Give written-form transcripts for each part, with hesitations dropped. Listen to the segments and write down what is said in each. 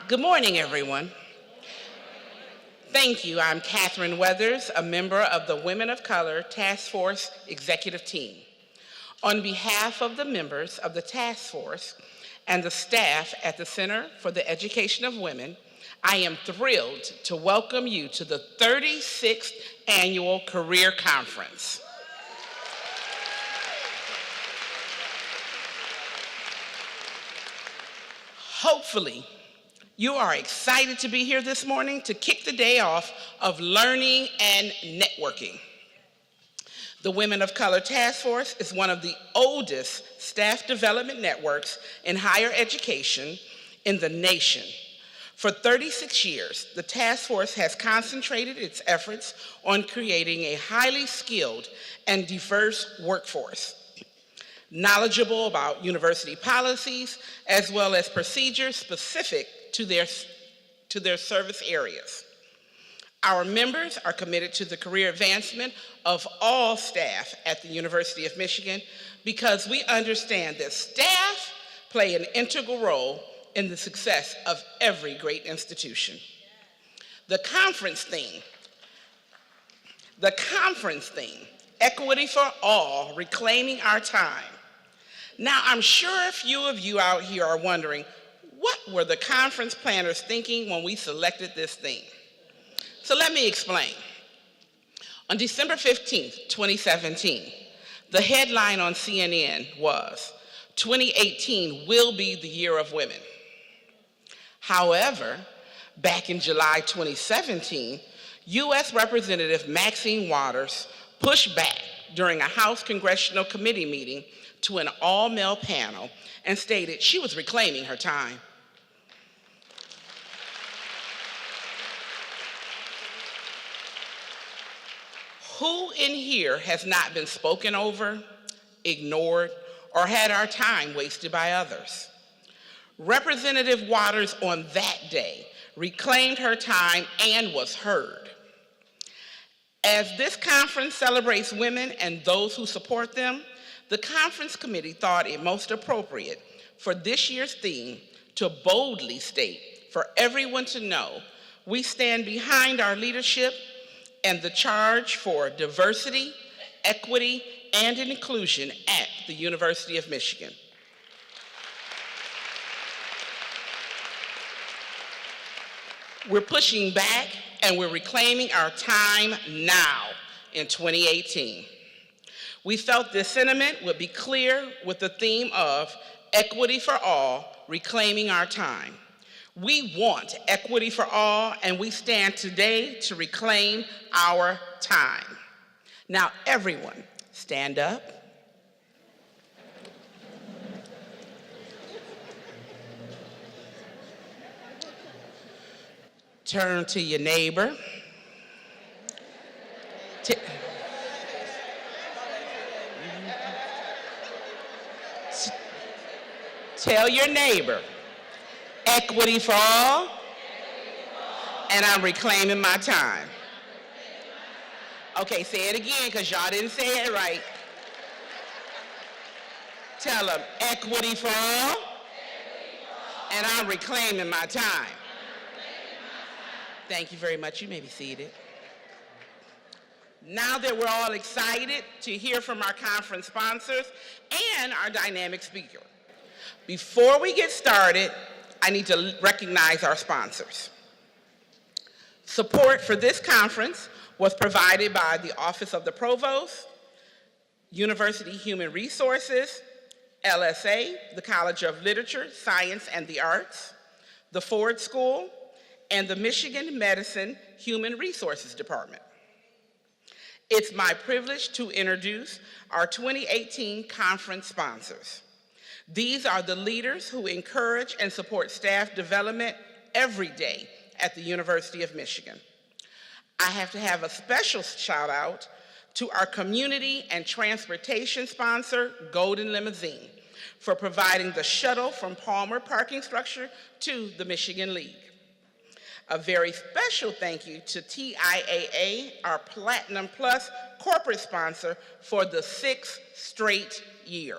Good morning, everyone. Thank you. I'm Catherine Weathers, a member of the Women of Color Task Force Executive Team. On behalf of the members of the task force and the staff at the Center for the Education of Women, I am thrilled to welcome you to the 36th Annual Career Conference. Hopefully, you are excited to be here this morning to kick the day off of learning and networking. The Women of Color Task Force is one of the oldest staff development networks in higher education in the nation. For 36 years, the task force has concentrated its efforts on creating a highly skilled and diverse workforce, knowledgeable about university policies, as well as procedures specific to their service areas. Our members are committed to the career advancement of all staff at the University of Michigan because we understand that staff play an integral role in the success of every great institution. The conference theme, Equity for All, Reclaiming Our Time. Now, I'm sure a few of you out here are wondering, what were the conference planners thinking when we selected this theme? So let me explain. On December 15th, 2017, the headline on CNN was, 2018 will be the year of women. However, back in July 2017, U.S. Representative Maxine Waters pushed back during a House Congressional Committee meeting to an all-male panel and stated she was reclaiming her time. Who in here has not been spoken over, ignored, or had our time wasted by others? Representative Waters on that day reclaimed her time and was heard. As this conference celebrates women and those who support them, the conference committee thought it most appropriate for this year's theme to boldly state for everyone to know we stand behind our leadership and the charge for diversity, equity, and inclusion at the University of Michigan. We're pushing back and we're reclaiming our time now in 2018. We felt this sentiment would be clear with the theme of Equity for All, Reclaiming Our Time. We want equity for all, and we stand today to reclaim our time. Now, everyone, stand up. Turn to your neighbor. Tell your neighbor, equity for all, and I'm reclaiming my time. Okay, say it again, because y'all didn't say it right. Tell them, equity for all, and I'm reclaiming my time. Thank you very much. You may be seated. Now that we're all excited to hear from our conference sponsors and our dynamic speaker, before we get started, I need to recognize our sponsors. Support for this conference was provided by the Office of the Provost, University Human Resources, LSA, the College of Literature, Science, and the Arts, the Ford School, and the Michigan Medicine Human Resources Department. It's my privilege to introduce our 2018 conference sponsors. These are the leaders who encourage and support staff development every day at the University of Michigan. I have to have a special shout out to our community and transportation sponsor, Golden Limousine, for providing the shuttle from Palmer Parking Structure to the Michigan League. A very special thank you to TIAA, our Platinum Plus corporate sponsor, for the 6th straight year.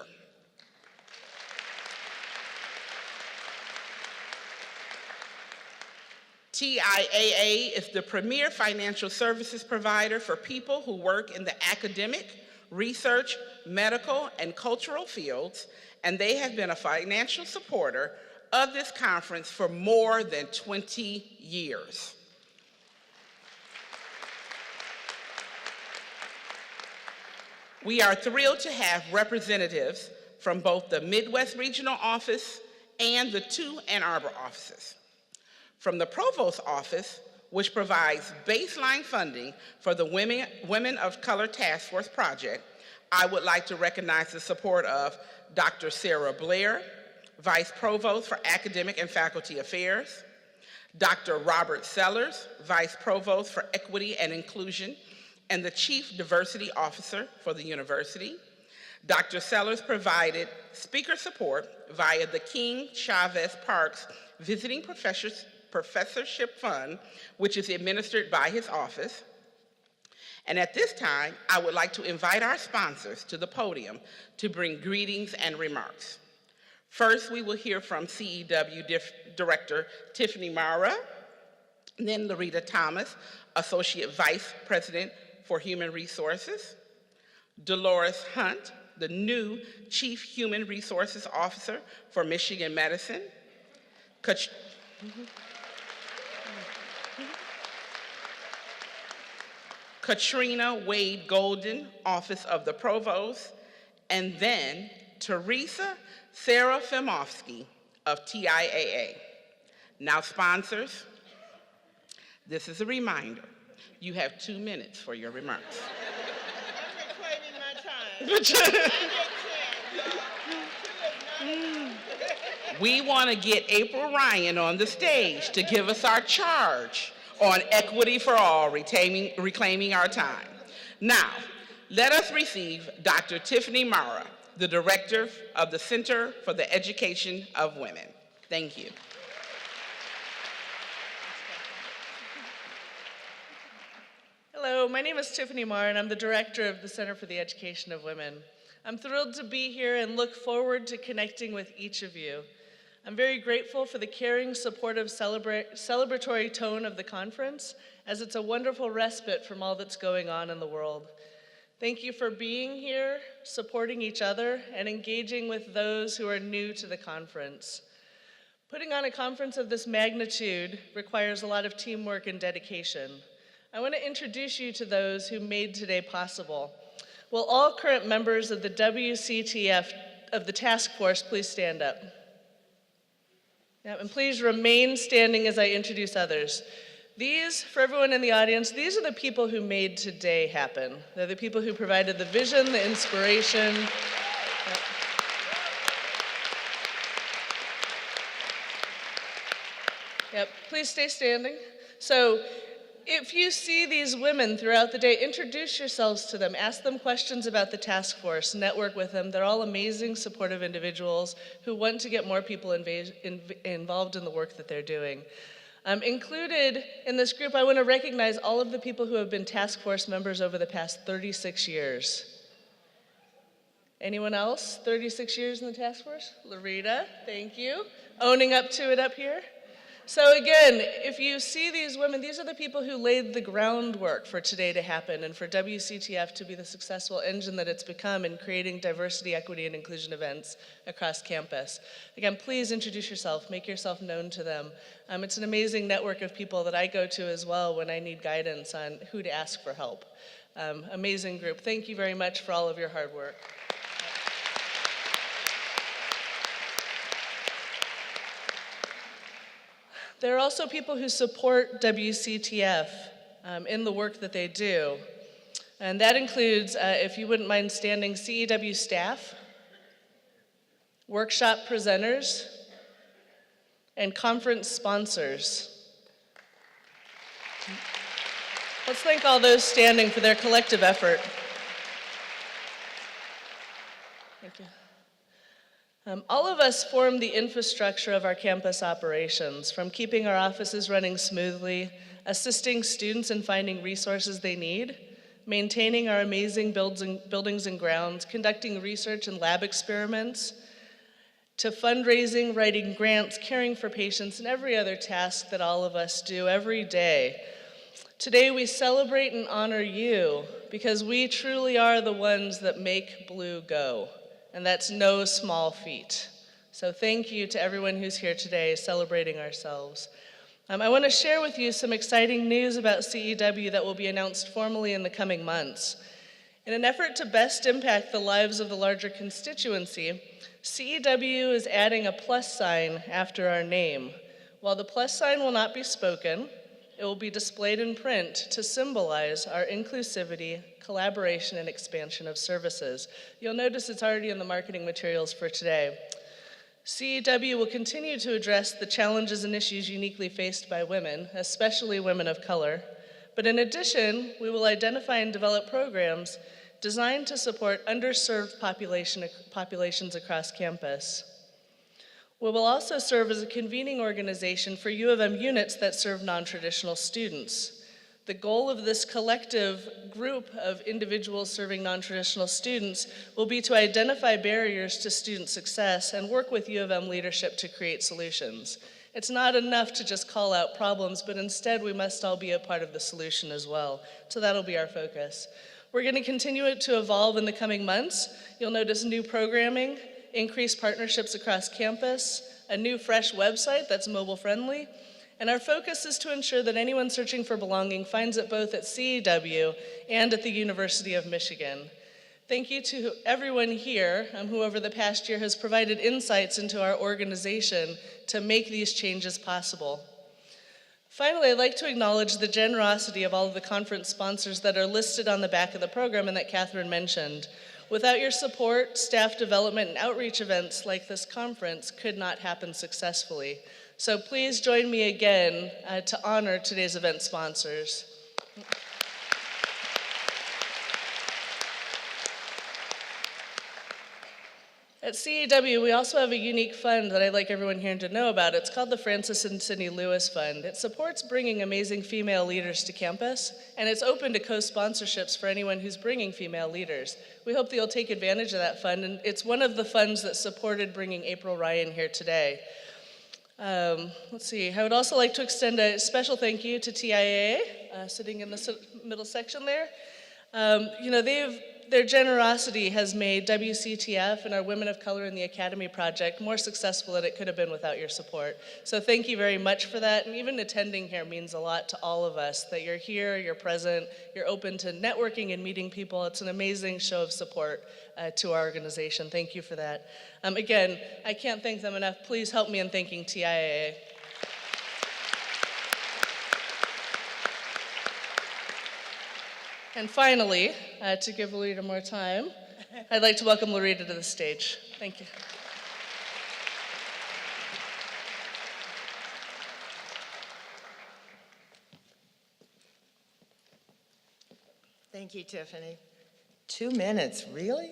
TIAA is the premier financial services provider for people who work in the academic, research, medical, and cultural fields, and they have been a financial supporter of this conference for more than 20 years. We are thrilled to have representatives from both the Midwest Regional Office and the 2 Ann Arbor offices. From the Provost's office, which provides baseline funding for the Women of Color Task Force project, I would like to recognize the support of Dr. Sarah Blair, Vice Provost for Academic and Faculty Affairs, Dr. Robert Sellers, Vice Provost for Equity and Inclusion and the Chief Diversity Officer for the university. Dr. Sellers provided speaker support via the King Chavez Parks Visiting Professorship Fund, which is administered by his office. And at this time, I would like to invite our sponsors to the podium to bring greetings and remarks. First, we will hear from CEW Director Tiffany Mara, then Loretta Thomas, Associate Vice President for Human Resources, Dolores Hunt, the new Chief Human Resources Officer for Michigan Medicine, Katrina Wade Golden, Office of the Provost, and then Teresa Serafimofsky of TIAA. Now, sponsors, this is a reminder. You have 2 minutes for your remarks. I'm reclaiming my time. We want to get April Ryan on the stage to give us our charge on equity for all, reclaiming our time. Now, let us receive Dr. Tiffany Mara, the Director of the Center for the Education of Women. Thank you. Hello, my name is Tiffany Marr, and I'm the Director of the Center for the Education of Women. I'm thrilled to be here and look forward to connecting with each of you. I'm very grateful for the caring, supportive, celebratory tone of the conference, as it's a wonderful respite from all that's going on in the world. Thank you for being here, supporting each other, and engaging with those who are new to the conference. Putting on a conference of this magnitude requires a lot of teamwork and dedication. I want to introduce you to those who made today possible. Will all current members of the WCTF of the task force please stand up? And please remain standing as I introduce others. These, for everyone in the audience, these are the people who made today happen. They're the people who provided the vision, the inspiration. Yep, please stay standing. So, if you see these women throughout the day, introduce yourselves to them. Ask them questions about the task force. Network with them. They're all amazing, supportive individuals who want to get more people involved in the work that they're doing. Included in this group, I want to recognize all of the people who have been task force members over the past 36 years. Anyone else? 36 years in the task force? Loretta, thank you. Owning up to it up here. So again, if you see these women, these are the people who laid the groundwork for today to happen and for WCTF to be the successful engine that it's become in creating diversity, equity, and inclusion events across campus. Again, please introduce yourself, make yourself known to them. It's an amazing network of people that I go to as well when I need guidance on who to ask for help. Amazing group. Thank you very much for all of your hard work. There are also people who support WCTF in the work that they do. And that includes, if you wouldn't mind standing, CEW staff, workshop presenters, and conference sponsors. Let's thank all those standing for their collective effort. Thank you. All of us form the infrastructure of our campus operations, from keeping our offices running smoothly, assisting students in finding resources they need, maintaining our amazing buildings and grounds, conducting research and lab experiments, to fundraising, writing grants, caring for patients, and every other task that all of us do every day. Today we celebrate and honor you because we truly are the ones that make blue go, and that's no small feat. So thank you to everyone who's here today celebrating ourselves. I want to share with you some exciting news about CEW that will be announced formally in the coming months. In an effort to best impact the lives of the larger constituency, CEW is adding a plus sign after our name. While the plus sign will not be spoken, it will be displayed in print to symbolize our inclusivity, collaboration, and expansion of services. You'll notice it's already in the marketing materials for today. CEW will continue to address the challenges and issues uniquely faced by women, especially women of color. But in addition, we will identify and develop programs designed to support underserved populations across campus. We will also serve as a convening organization for U of M units that serve non-traditional students. The goal of this collective group of individuals serving non-traditional students will be to identify barriers to student success and work with U of M leadership to create solutions. It's not enough to just call out problems, but instead we must all be a part of the solution as well. So that'll be our focus. We're going to continue it to evolve in the coming months. You'll notice new programming, increased partnerships across campus, a new fresh website that's mobile friendly, and our focus is to ensure that anyone searching for belonging finds it both at CEW and at the University of Michigan. Thank you to everyone here who over the past year has provided insights into our organization to make these changes possible. Finally, I'd like to acknowledge the generosity of all of the conference sponsors that are listed on the back of the program and that Catherine mentioned. Without your support, staff development, and outreach events like this conference could not happen successfully. So please join me again to honor today's event sponsors. At CEW, we also have a unique fund that I'd like everyone here to know about. It's called the Francis and Sidney Lewis Fund. It supports bringing amazing female leaders to campus, and it's open to co-sponsorships for anyone who's bringing female leaders. We hope that you'll take advantage of that fund, and it's one of the funds that supported bringing April Ryan here today. Let's see, I would also like to extend a special thank you to TIAA, sitting in the middle section there. Their generosity has made WCTF and our Women of Color in the Academy project more successful than it could have been without your support. So thank you very much for that, and even attending here means a lot to all of us, that you're here, you're present, you're open to networking and meeting people. It's an amazing show of support to our organization. Thank you for that. Again, I can't thank them enough. Please help me in thanking TIAA. And finally, to give Loretta more time, I'd like to welcome Loretta to the stage. Thank you. Thank you, Tiffany. 2 minutes, really?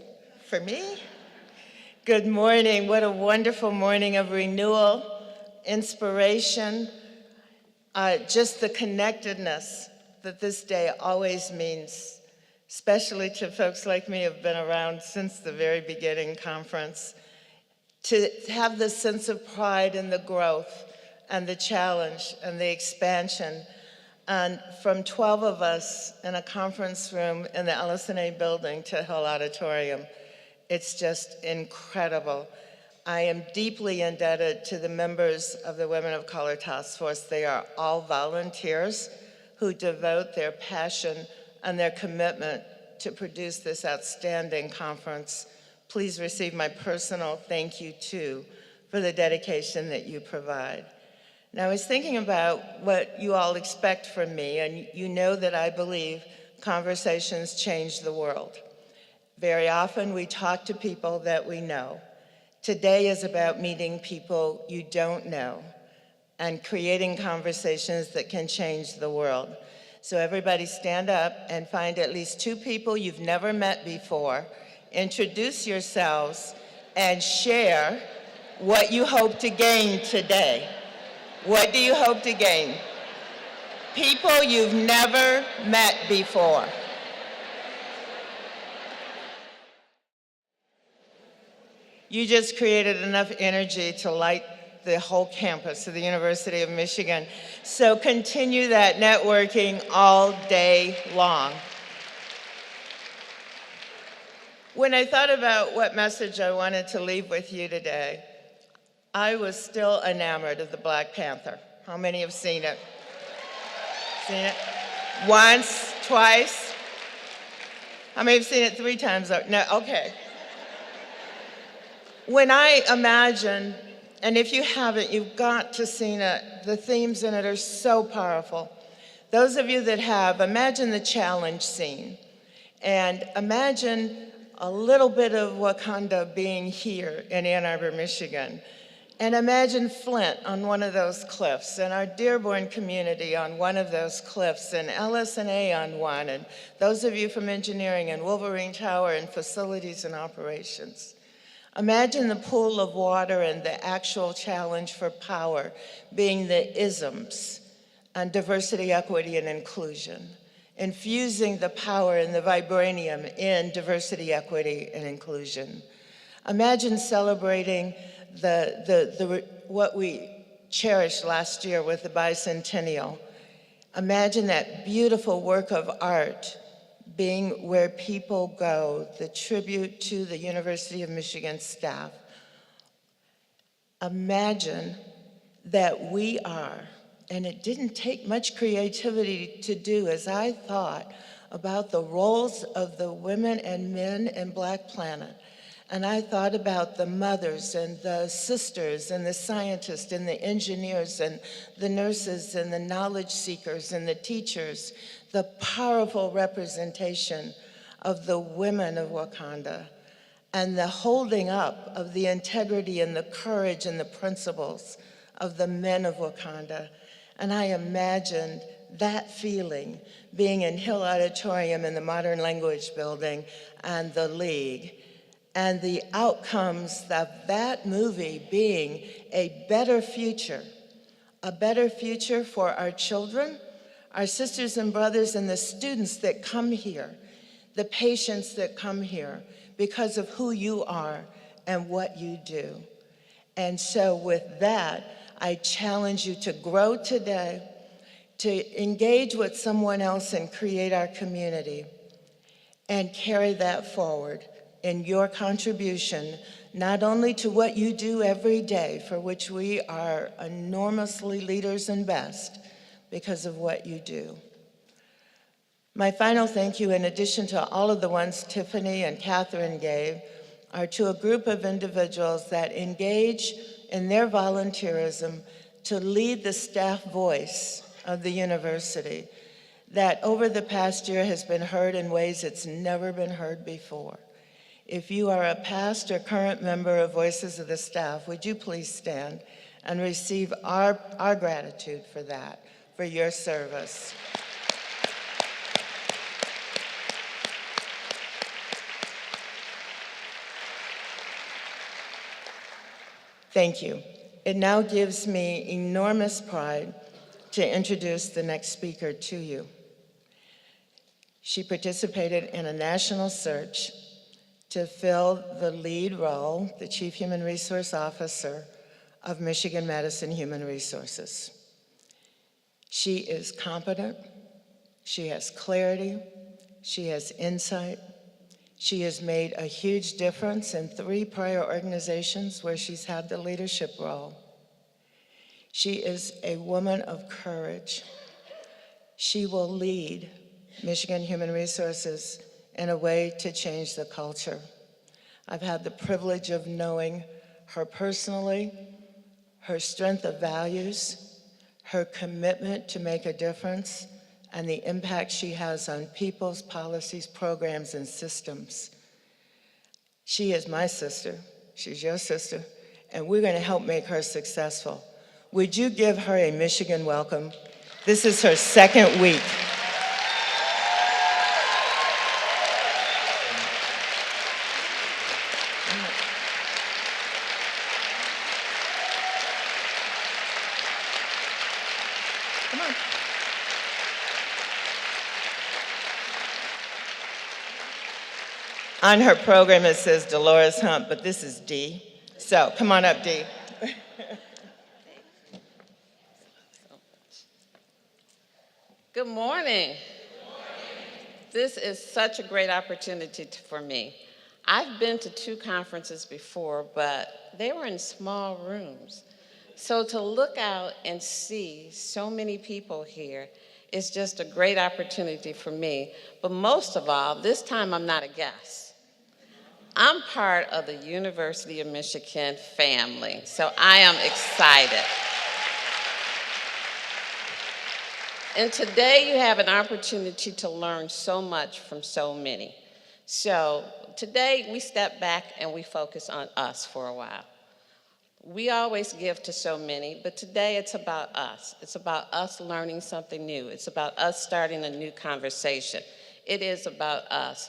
For me? Good morning. What a wonderful morning of renewal, inspiration, just the connectedness that this day always means, especially to folks like me who've been around since the very beginning conference, to have this sense of pride in the growth and the challenge and the expansion. And from 12 of us in a conference room in the LS&A building to Hill Auditorium, it's just incredible. I am deeply indebted to the members of the Women of Color Task Force. They are all volunteers who devote their passion and their commitment to produce this outstanding conference. Please receive my personal thank you, too, for the dedication that you provide. Now, I was thinking about what you all expect from me, and you know that I believe conversations change the world. Very often, we talk to people that we know. Today is about meeting people you don't know and creating conversations that can change the world. So everybody stand up and find at least 2 people you've never met before, introduce yourselves, and share what you hope to gain today. What do you hope to gain? People you've never met before. You just created enough energy to light the whole campus of the University of Michigan. So continue that networking all day long. When I thought about what message I wanted to leave with you today, I was still enamored of the Black Panther. How many have seen it? Seen it? Once, twice? How many have seen it 3 times? No, okay. When I imagine, and if you haven't, you've got to see it. The themes in it are so powerful. Those of you that have, imagine the challenge scene. And imagine a little bit of Wakanda being here in Ann Arbor, Michigan. And imagine Flint on one of those cliffs, and our Dearborn community on one of those cliffs, and LS&A on one, and those of you from engineering, and Wolverine Tower, and facilities and operations. Imagine the pool of water and the actual challenge for power being the isms on diversity, equity, and inclusion, infusing the power and the vibranium in diversity, equity, and inclusion. Imagine celebrating what we cherished last year with the bicentennial. Imagine that beautiful work of art being where people go, the tribute to the University of Michigan staff. Imagine that we are, and it didn't take much creativity to do, as I thought about the roles of the women and men in Black Planet. And I thought about the mothers and the sisters and the scientists and the engineers and the nurses and the knowledge seekers and the teachers, the powerful representation of the women of Wakanda, and the holding up of the integrity and the courage and the principles of the men of Wakanda. And I imagined that feeling being in Hill Auditorium in the Modern Language Building and the League, and the outcomes of that movie being a better future for our children, our sisters and brothers, and the students that come here, the patients that come here, because of who you are and what you do. And so with that, I challenge you to grow today, to engage with someone else and create our community, and carry that forward in your contribution, not only to what you do every day, for which we are enormously leaders and best because of what you do. My final thank you, in addition to all of the ones Tiffany and Catherine gave, are to a group of individuals that engage in their volunteerism to lead the staff voice of the university, that over the past year has been heard in ways it's never been heard before. If you are a past or current member of Voices of the Staff, would you please stand and receive our gratitude for that, for your service. Thank you. It now gives me enormous pride to introduce the next speaker to you. She participated in a national search to fill the lead role, the Chief Human Resource Officer of Michigan Medicine Human Resources. She is competent, she has clarity, she has insight. She has made a huge difference in 3 prior organizations where she's had the leadership role. She is a woman of courage. She will lead Michigan Human Resources in a way to change the culture. I've had the privilege of knowing her personally, her strength of values, her commitment to make a difference, and the impact she has on people's policies, programs, and systems. She is my sister, she's your sister, and we're gonna help make her successful. Would you give her a Michigan welcome? This is her 2nd week. Come on. On her program, it says Dolores Hump, but this is Dee. So come on up, Dee. Good morning. This is such a great opportunity for me. I've been to 2 conferences before, but they were in small rooms. So to look out and see so many people here is just a great opportunity for me. But most of all, this time I'm not a guest. I'm part of the University of Michigan family, so I am excited. And today you have an opportunity to learn so much from so many. So today we step back and we focus on us for a while. We always give to so many, but today it's about us. It's about us learning something new. It's about us starting a new conversation. It is about us.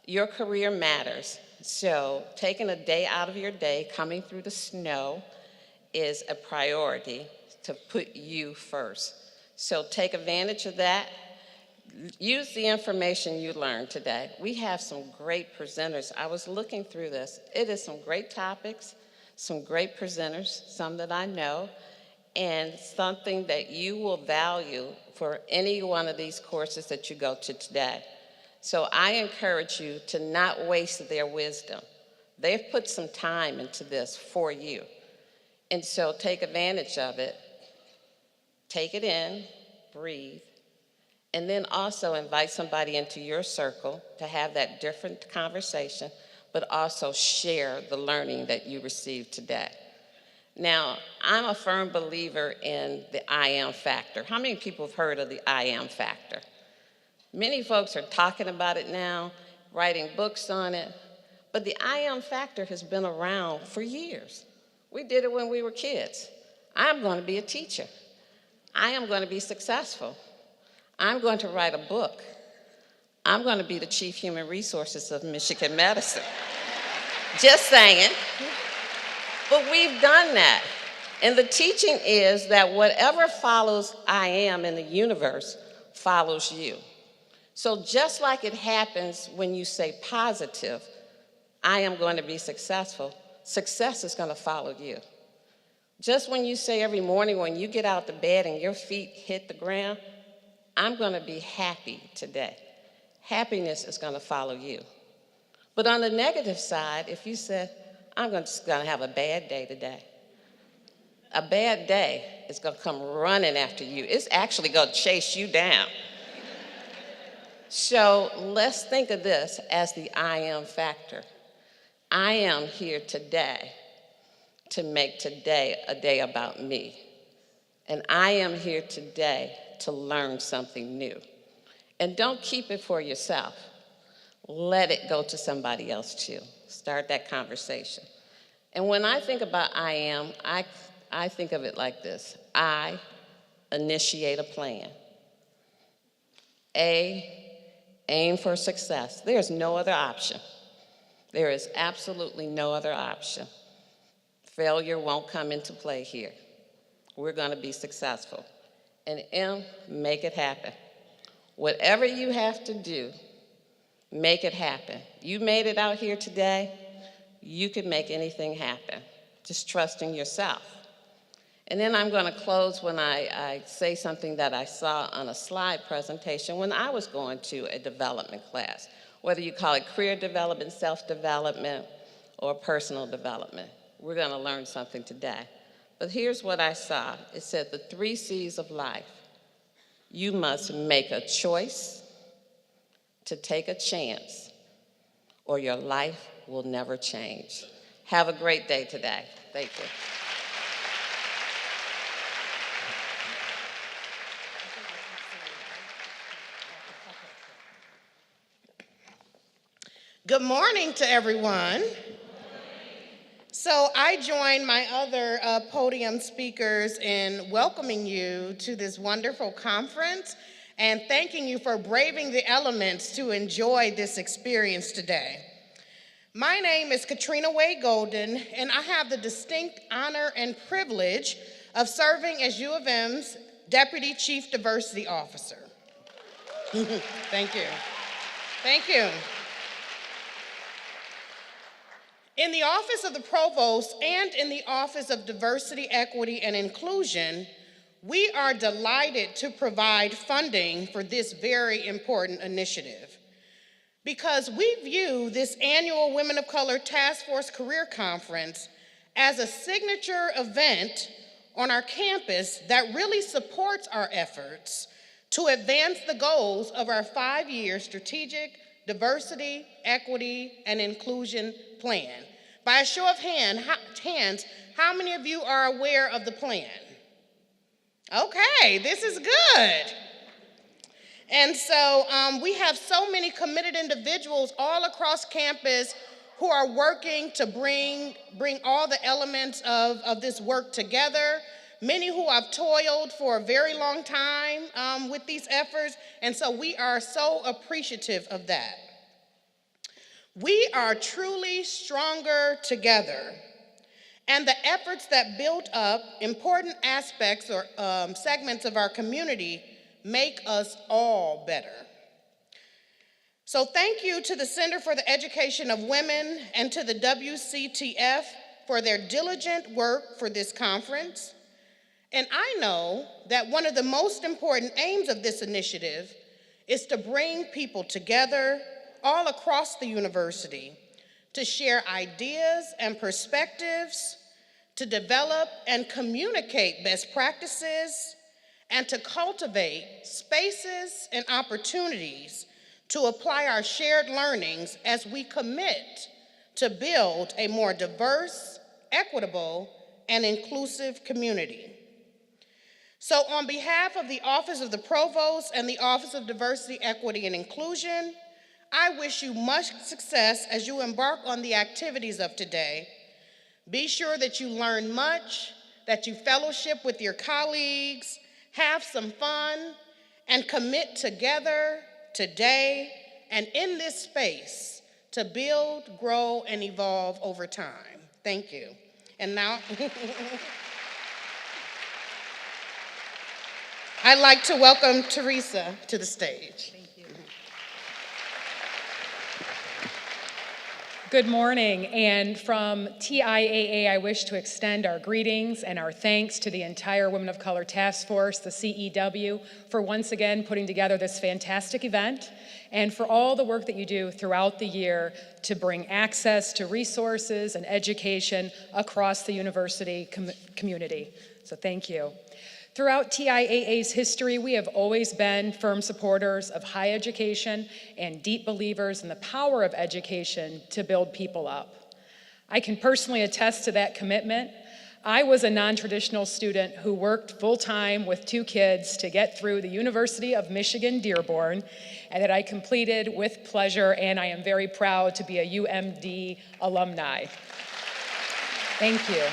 Your career matters. So taking a day out of your day, coming through the snow, is a priority to put you first. So take advantage of that. Use the information you learned today. We have some great presenters. I was looking through this. It is some great topics, some great presenters, some that I know, and something that you will value for any one of these courses that you go to today. So I encourage you to not waste their wisdom. They've put some time into this for you. And so take advantage of it. Take it in, breathe, and then also invite somebody into your circle to have that different conversation, but also share the learning that you received today. Now, I'm a firm believer in the I am factor. How many people have heard of the I am factor? Many folks are talking about it now, writing books on it, but the I am factor has been around for years. We did it when we were kids. I'm going to be a teacher. I am going to be successful. I'm going to write a book. I'm going to be the Chief Human Resources of Michigan Medicine. Just saying. But we've done that. And the teaching is that whatever follows I am in the universe follows you. So just like it happens when you say positive, I am going to be successful, success is going to follow you. Just when you say every morning when you get out the bed and your feet hit the ground, I'm going to be happy today. Happiness is going to follow you. But on the negative side, if you said, I'm just going to have a bad day today, a bad day is going to come running after you. It's actually going to chase you down. So let's think of this as the I am factor. I am here today to make today a day about me. And I am here today to learn something new. And don't keep it for yourself. Let it go to somebody else too. Start that conversation. And when I think about I am, I think of it like this. I initiate a plan. Aim for success. There's no other option. There is absolutely no other option. Failure won't come into play here. We're going to be successful. And M, make it happen. Whatever you have to do, make it happen. You made it out here today, you can make anything happen. Just trust in yourself. And then I'm going to close when I say something that I saw on a slide presentation when I was going to a development class, whether you call it career development, self-development, or personal development. We're going to learn something today. But here's what I saw. It said the 3 C's of life. You must make a choice to take a chance, or your life will never change. Have a great day today. Thank you. Good morning to everyone. So I join my other podium speakers in welcoming you to this wonderful conference and thanking you for braving the elements to enjoy this experience today. My name is Katrina Wade Golden, and I have the distinct honor and privilege of serving as U of M's Deputy Chief Diversity Officer. Thank you. Thank you. In the Office of the Provost and in the Office of Diversity, Equity, and Inclusion, we are delighted to provide funding for this very important initiative because we view this annual Women of Color Task Force Career Conference as a signature event on our campus that really supports our efforts to advance the goals of our 5-year strategic diversity, equity, and inclusion plan. By a show of hands, how many of you are aware of the plan? Okay, this is good. And so we have so many committed individuals all across campus who are working to bring all the elements of this work together. Many who have toiled for a very long time with these efforts, and so we are so appreciative of that. We are truly stronger together, and the efforts that build up important aspects or segments of our community make us all better. So thank you to the Center for the Education of Women and to the WCTF for their diligent work for this conference. And I know that one of the most important aims of this initiative is to bring people together all across the university to share ideas and perspectives, to develop and communicate best practices, and to cultivate spaces and opportunities to apply our shared learnings as we commit to build a more diverse, equitable, and inclusive community. So on behalf of the Office of the Provost and the Office of Diversity, Equity, and Inclusion, I wish you much success as you embark on the activities of today. Be sure that you learn much, that you fellowship with your colleagues, have some fun, and commit together, today, and in this space to build, grow, and evolve over time. Thank you. And now, I'd like to welcome Teresa to the stage. Thank you. Good morning, and from TIAA, I wish to extend our greetings and our thanks to the entire Women of Color Task Force, the CEW, for once again putting together this fantastic event, and for all the work that you do throughout the year to bring access to resources and education across the university community. So thank you. Throughout TIAA's history, we have always been firm supporters of high education and deep believers in the power of education to build people up. I can personally attest to that commitment. I was a non-traditional student who worked full-time with 2 kids to get through the University of Michigan Dearborn, and that I completed with pleasure, and I am very proud to be a UMD alumni. Thank you.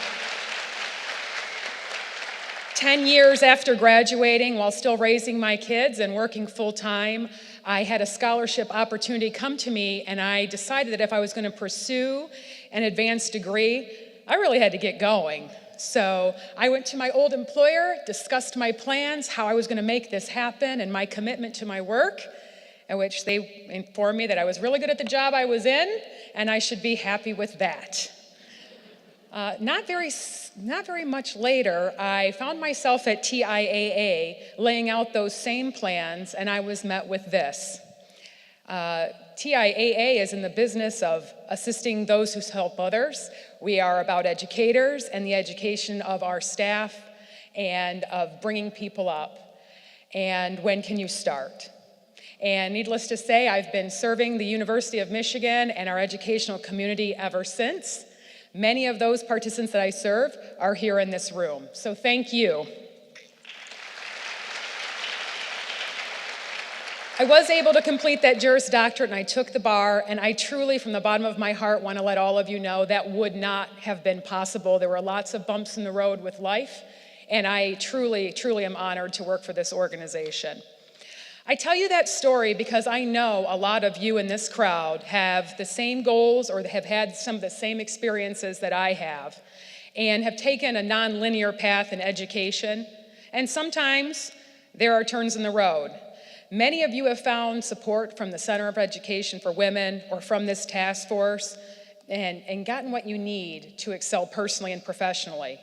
10 years after graduating, while still raising my kids and working full-time, I had a scholarship opportunity come to me, and I decided that if I was going to pursue an advanced degree, I really had to get going. So I went to my old employer, discussed my plans, how I was going to make this happen, and my commitment to my work, in which they informed me that I was really good at the job I was in, and I should be happy with that. Not very much later, I found myself at TIAA laying out those same plans, and I was met with this. TIAA is in the business of assisting those who help others. We are about educators and the education of our staff and of bringing people up. And when can you start? And needless to say, I've been serving the University of Michigan and our educational community ever since. Many of those participants that I serve are here in this room, so thank you. I was able to complete that Juris Doctorate, and I took the bar, and I truly, from the bottom of my heart, want to let all of you know that would not have been possible. There were lots of bumps in the road with life, and I truly, truly am honored to work for this organization. I tell you that story because I know a lot of you in this crowd have the same goals or have had some of the same experiences that I have and have taken a non-linear path in education, and sometimes there are turns in the road. Many of you have found support from the Center of Education for Women or from this task force and gotten what you need to excel personally and professionally.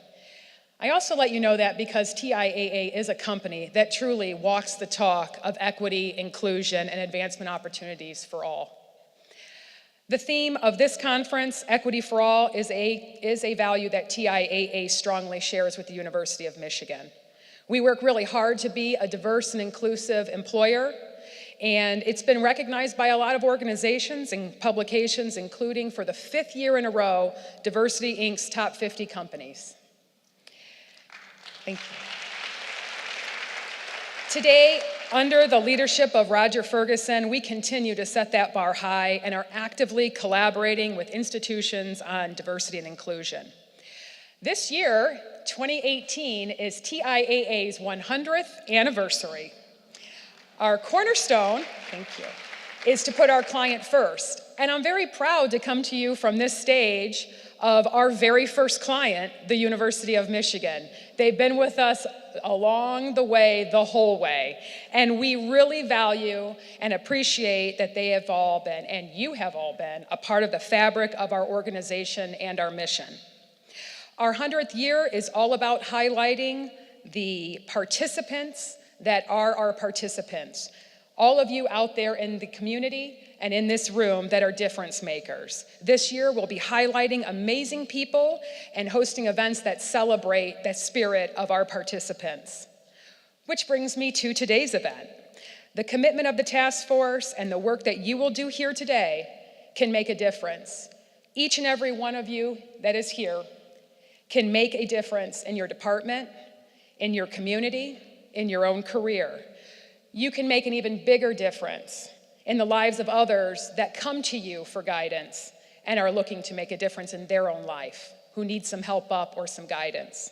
I also let you know that because TIAA is a company that truly walks the talk of equity, inclusion, and advancement opportunities for all. The theme of this conference, Equity for All, is a value that TIAA strongly shares with the University of Michigan. We work really hard to be a diverse and inclusive employer, and it's been recognized by a lot of organizations and publications, including for the 5th year in a row, Diversity Inc.'s Top 50 Companies. Thank you. Today, under the leadership of Roger Ferguson, we continue to set that bar high and are actively collaborating with institutions on diversity and inclusion. This year, 2018, is TIAA's 100th anniversary. Our cornerstone, thank you, is to put our client first. And I'm very proud to come to you from this stage of our very first client, the University of Michigan. They've been with us along the way, the whole way. And we really value and appreciate that they have all been, and you have all been, a part of the fabric of our organization and our mission. Our 100th year is all about highlighting the participants that are our participants. All of you out there in the community and in this room that are difference makers. This year we'll be highlighting amazing people and hosting events that celebrate the spirit of our participants. Which brings me to today's event. The commitment of the task force and the work that you will do here today can make a difference. Each and every one of you that is here can make a difference in your department, in your community, in your own career. You can make an even bigger difference in the lives of others that come to you for guidance and are looking to make a difference in their own life, who need some help up or some guidance.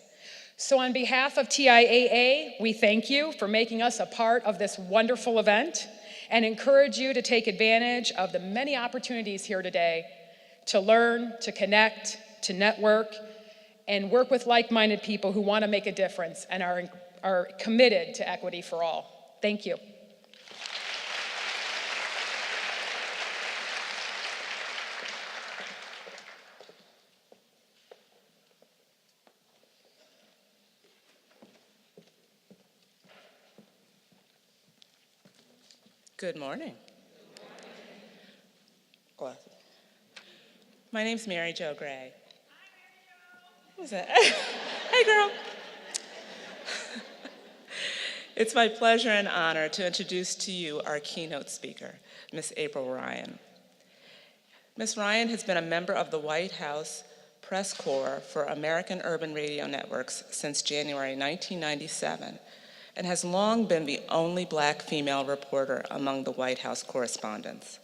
So on behalf of TIAA, we thank you for making us a part of this wonderful event and encourage you to take advantage of the many opportunities here today to learn, to connect, to network, and work with like-minded people who want to make a difference and are committed to equity for all. Thank you. Good morning. My name's Mary Jo Gray. Who's that? Hey, girl. It's my pleasure and honor to introduce to you our keynote speaker, Ms. April Ryan. Ms. Ryan has been a member of the White House Press Corps for American Urban Radio Networks since January 1997 and has long been the only Black female reporter among the White House correspondents.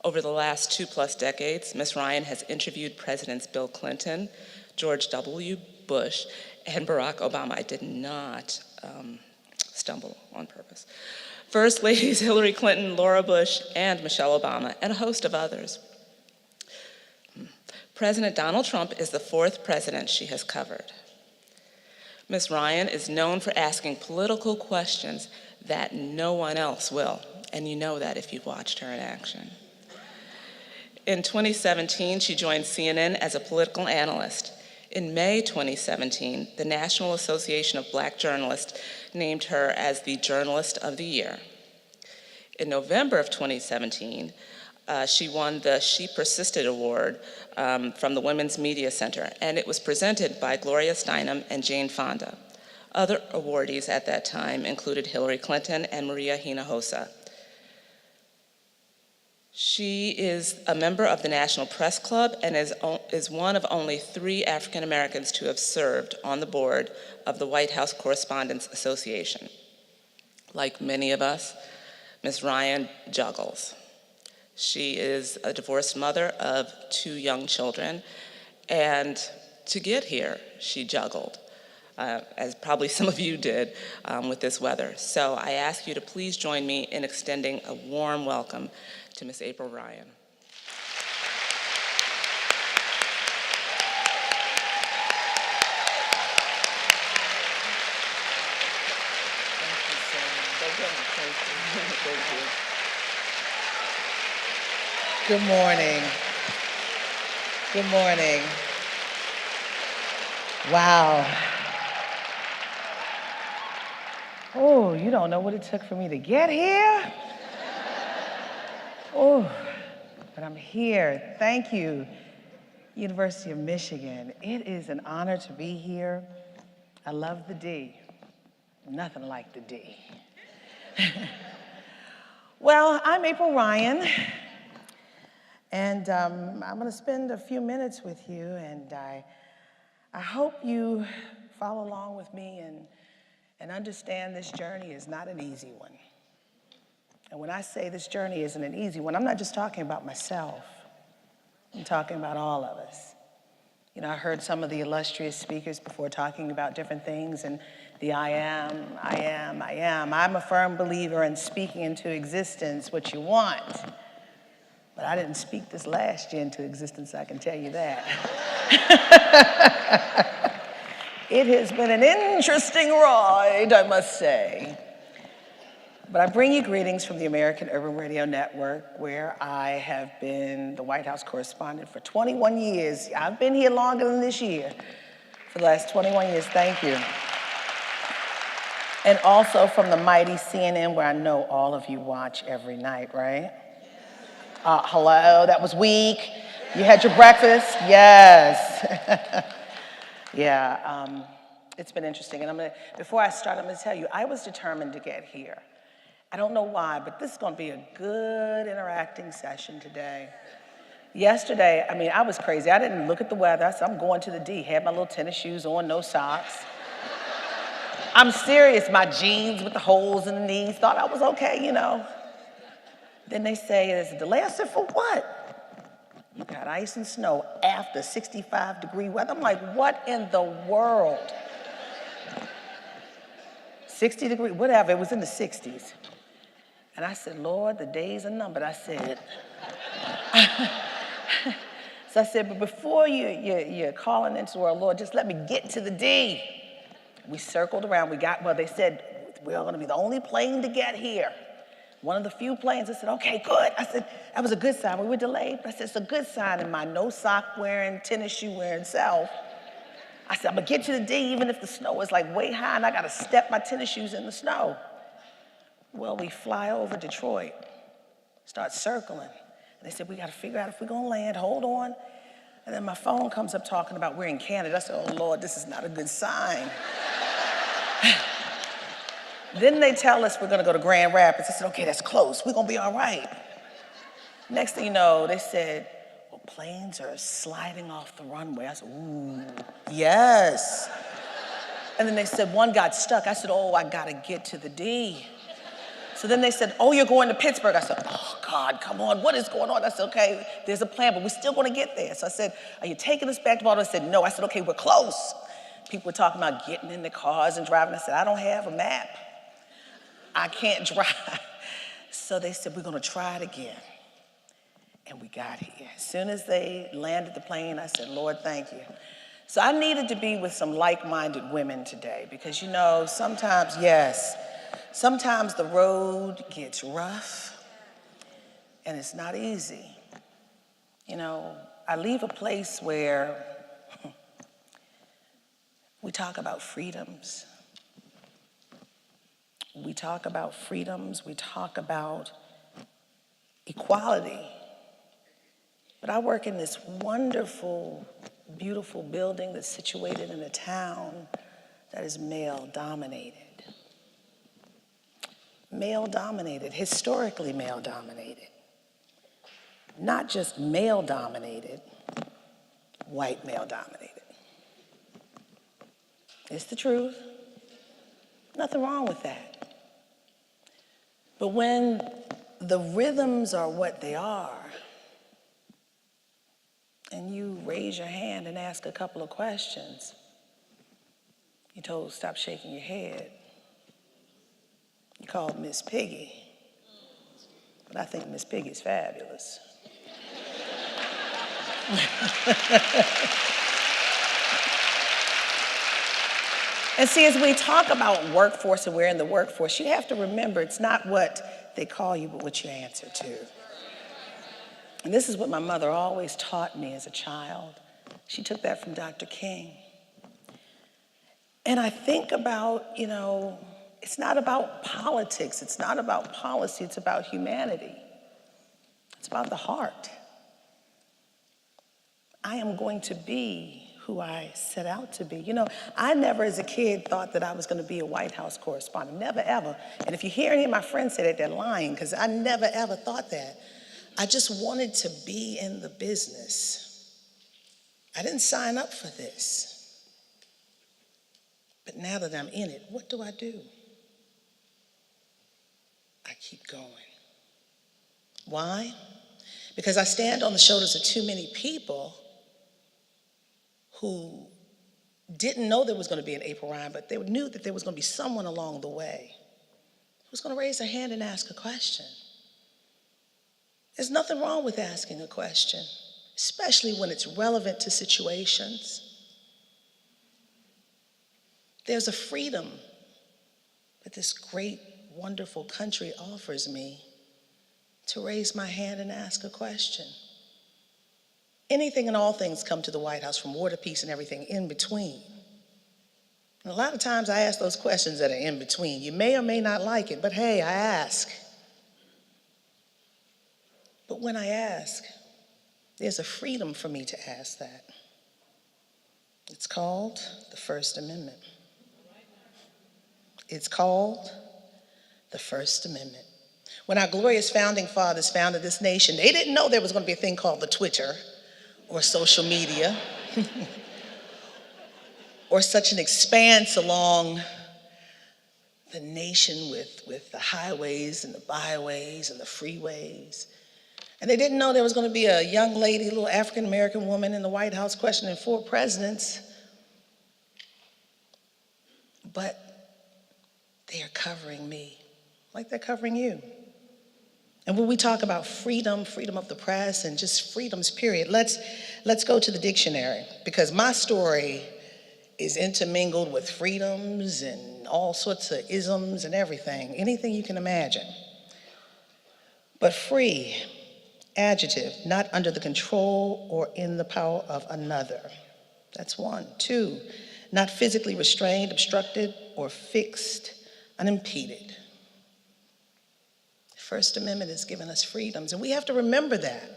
Over the last 2+ decades, Ms. Ryan has interviewed Presidents Bill Clinton, George W. Bush, and Barack Obama. I did not stumble on purpose. First Ladies Hillary Clinton, Laura Bush, and Michelle Obama, and a host of others. President Donald Trump is the 4th president she has covered. Ms. Ryan is known for asking political questions that no one else will, and you know that if you've watched her in action. In 2017, she joined CNN as a political analyst. In May 2017, the National Association of Black Journalists named her as the Journalist of the Year. In November of 2017, she won the She Persisted Award from the Women's Media Center, and it was presented by Gloria Steinem and Jane Fonda. Other awardees at that time included Hillary Clinton and Maria Hinojosa. She is a member of the National Press Club and is one of only 3 African Americans to have served on the board of the White House Correspondents Association. Like many of us, Ms. Ryan juggles. She is a divorced mother of 2 young children, and to get here, she juggled, as probably some of you did with this weather. So I ask you to please join me in extending a warm welcome to Ms. April Ryan. Thank you. Good morning. Good morning. Wow. Oh, you don't know what it took for me to get here? Oh, but I'm here. Thank you, University of Michigan. It is an honor to be here. I love the D. Nothing like the D. Well, I'm April Ryan, and I'm going to spend a few minutes with you, and I hope you follow along with me and understand this journey is not an easy one. And when I say this journey isn't an easy one, I'm not just talking about myself. I'm talking about all of us. You know, I heard some of the illustrious speakers before talking about different things, and the I am. I'm a firm believer in speaking into existence what you want. But I didn't speak this last year into existence, I can tell you that. It has been an interesting ride, I must say. But I bring you greetings from the American Urban Radio Network, where I have been the White House correspondent for 21 years. I've been here longer than this year. For the last 21 years, thank you. And also from the mighty CNN, where I know all of you watch every night, right? Hello, that was weak. You had your breakfast? Yes. Yeah, it's been interesting. And before I start, I'm gonna tell you, I was determined to get here. I don't know why, but this is gonna be a good interacting session today. Yesterday, I was crazy. I didn't look at the weather. I said, I'm going to the D. Had my little tennis shoes on, no socks. I'm serious, my jeans with the holes in the knees, thought I was okay, you know. Then they say there's a delay. I said, for what? You got ice and snow after 65-degree weather. I'm like, what in the world? 60 degree, whatever, it was in the 60s. And I said, Lord, the days are numbered. I said, so I said, but before you're calling into our Lord, just let me get to the D. We circled around, they said, we're gonna be the only plane to get here. One of the few planes. I said, okay, good. I said, that was a good sign. We were delayed, but I said, it's a good sign in my no sock wearing, tennis shoe wearing self. I said, I'm gonna get to the D even if the snow is like way high and I gotta step my tennis shoes in the snow. Well, we fly over Detroit, start circling. And they said, we gotta figure out if we're gonna land, hold on. And then my phone comes up talking about we're in Canada. I said, oh Lord, this is not a good sign. Then they tell us we're gonna go to Grand Rapids. I said, okay, that's close, we're gonna be all right. Next thing you know, they said, well, planes are sliding off the runway. I said, ooh, yes. And then they said, one got stuck. I said, oh, I gotta get to the D. So then they said, oh, you're going to Pittsburgh. I said, oh God, come on, what is going on? I said, okay, there's a plan, but we're still gonna get there. So I said, are you taking us back to Baltimore? I said, no. I said, okay, we're close. People were talking about getting in the cars and driving. I said, I don't have a map. I can't drive. So they said, we're gonna try it again. And we got here. As soon as they landed the plane, I said, Lord, thank you. So I needed to be with some like-minded women today because, you know, sometimes the road gets rough and it's not easy. You know, I leave a place where we talk about freedoms. We talk about freedoms, we talk about equality. But I work in this wonderful, beautiful building that's situated in a town that is male-dominated. Male-dominated, historically male-dominated. Not just male-dominated, white male-dominated. It's the truth. Nothing wrong with that. But when the rhythms are what they are, and you raise your hand and ask a couple of questions, you're told stop shaking your head. You called Miss Piggy, but I think Miss Piggy's fabulous. And see, as we talk about workforce and we're in the workforce, you have to remember it's not what they call you, but what you answer to. And this is what my mother always taught me as a child. She took that from Dr. King. And I think about, it's not about politics, it's not about policy, it's about humanity. It's about the heart. I am going to be who I set out to be. I never as a kid thought that I was going to be a White House correspondent, never ever. And if you hear any of my friends say that, they're lying, because I never ever thought that. I just wanted to be in the business. I didn't sign up for this. But now that I'm in it, what do? I keep going. Why? Because I stand on the shoulders of too many people who didn't know there was going to be an April Ryan, but they knew that there was going to be someone along the way who was going to raise their hand and ask a question. There's nothing wrong with asking a question, especially when it's relevant to situations. There's a freedom that this great, wonderful country offers me to raise my hand and ask a question. Anything and all things come to the White House, from war to peace and everything in between. And a lot of times I ask those questions that are in between. You may or may not like it, but hey, I ask. But when I ask, there's a freedom for me to ask that. It's called the First Amendment. It's called the First Amendment. When our glorious founding fathers founded this nation, they didn't know there was going to be a thing called the Twitter or social media or such an expanse along the nation with the highways and the byways and the freeways. And they didn't know there was going to be a young lady, a little African-American woman in the White House questioning 4 presidents. But they are covering me like they're covering you. And when we talk about freedom, freedom of the press, and just freedoms, period, let's go to the dictionary, because my story is intermingled with freedoms and all sorts of isms and everything, anything you can imagine. But free, adjective, not under the control or in the power of another. That's 1. 2, not physically restrained, obstructed, or fixed, unimpeded. First Amendment has given us freedoms, and we have to remember that.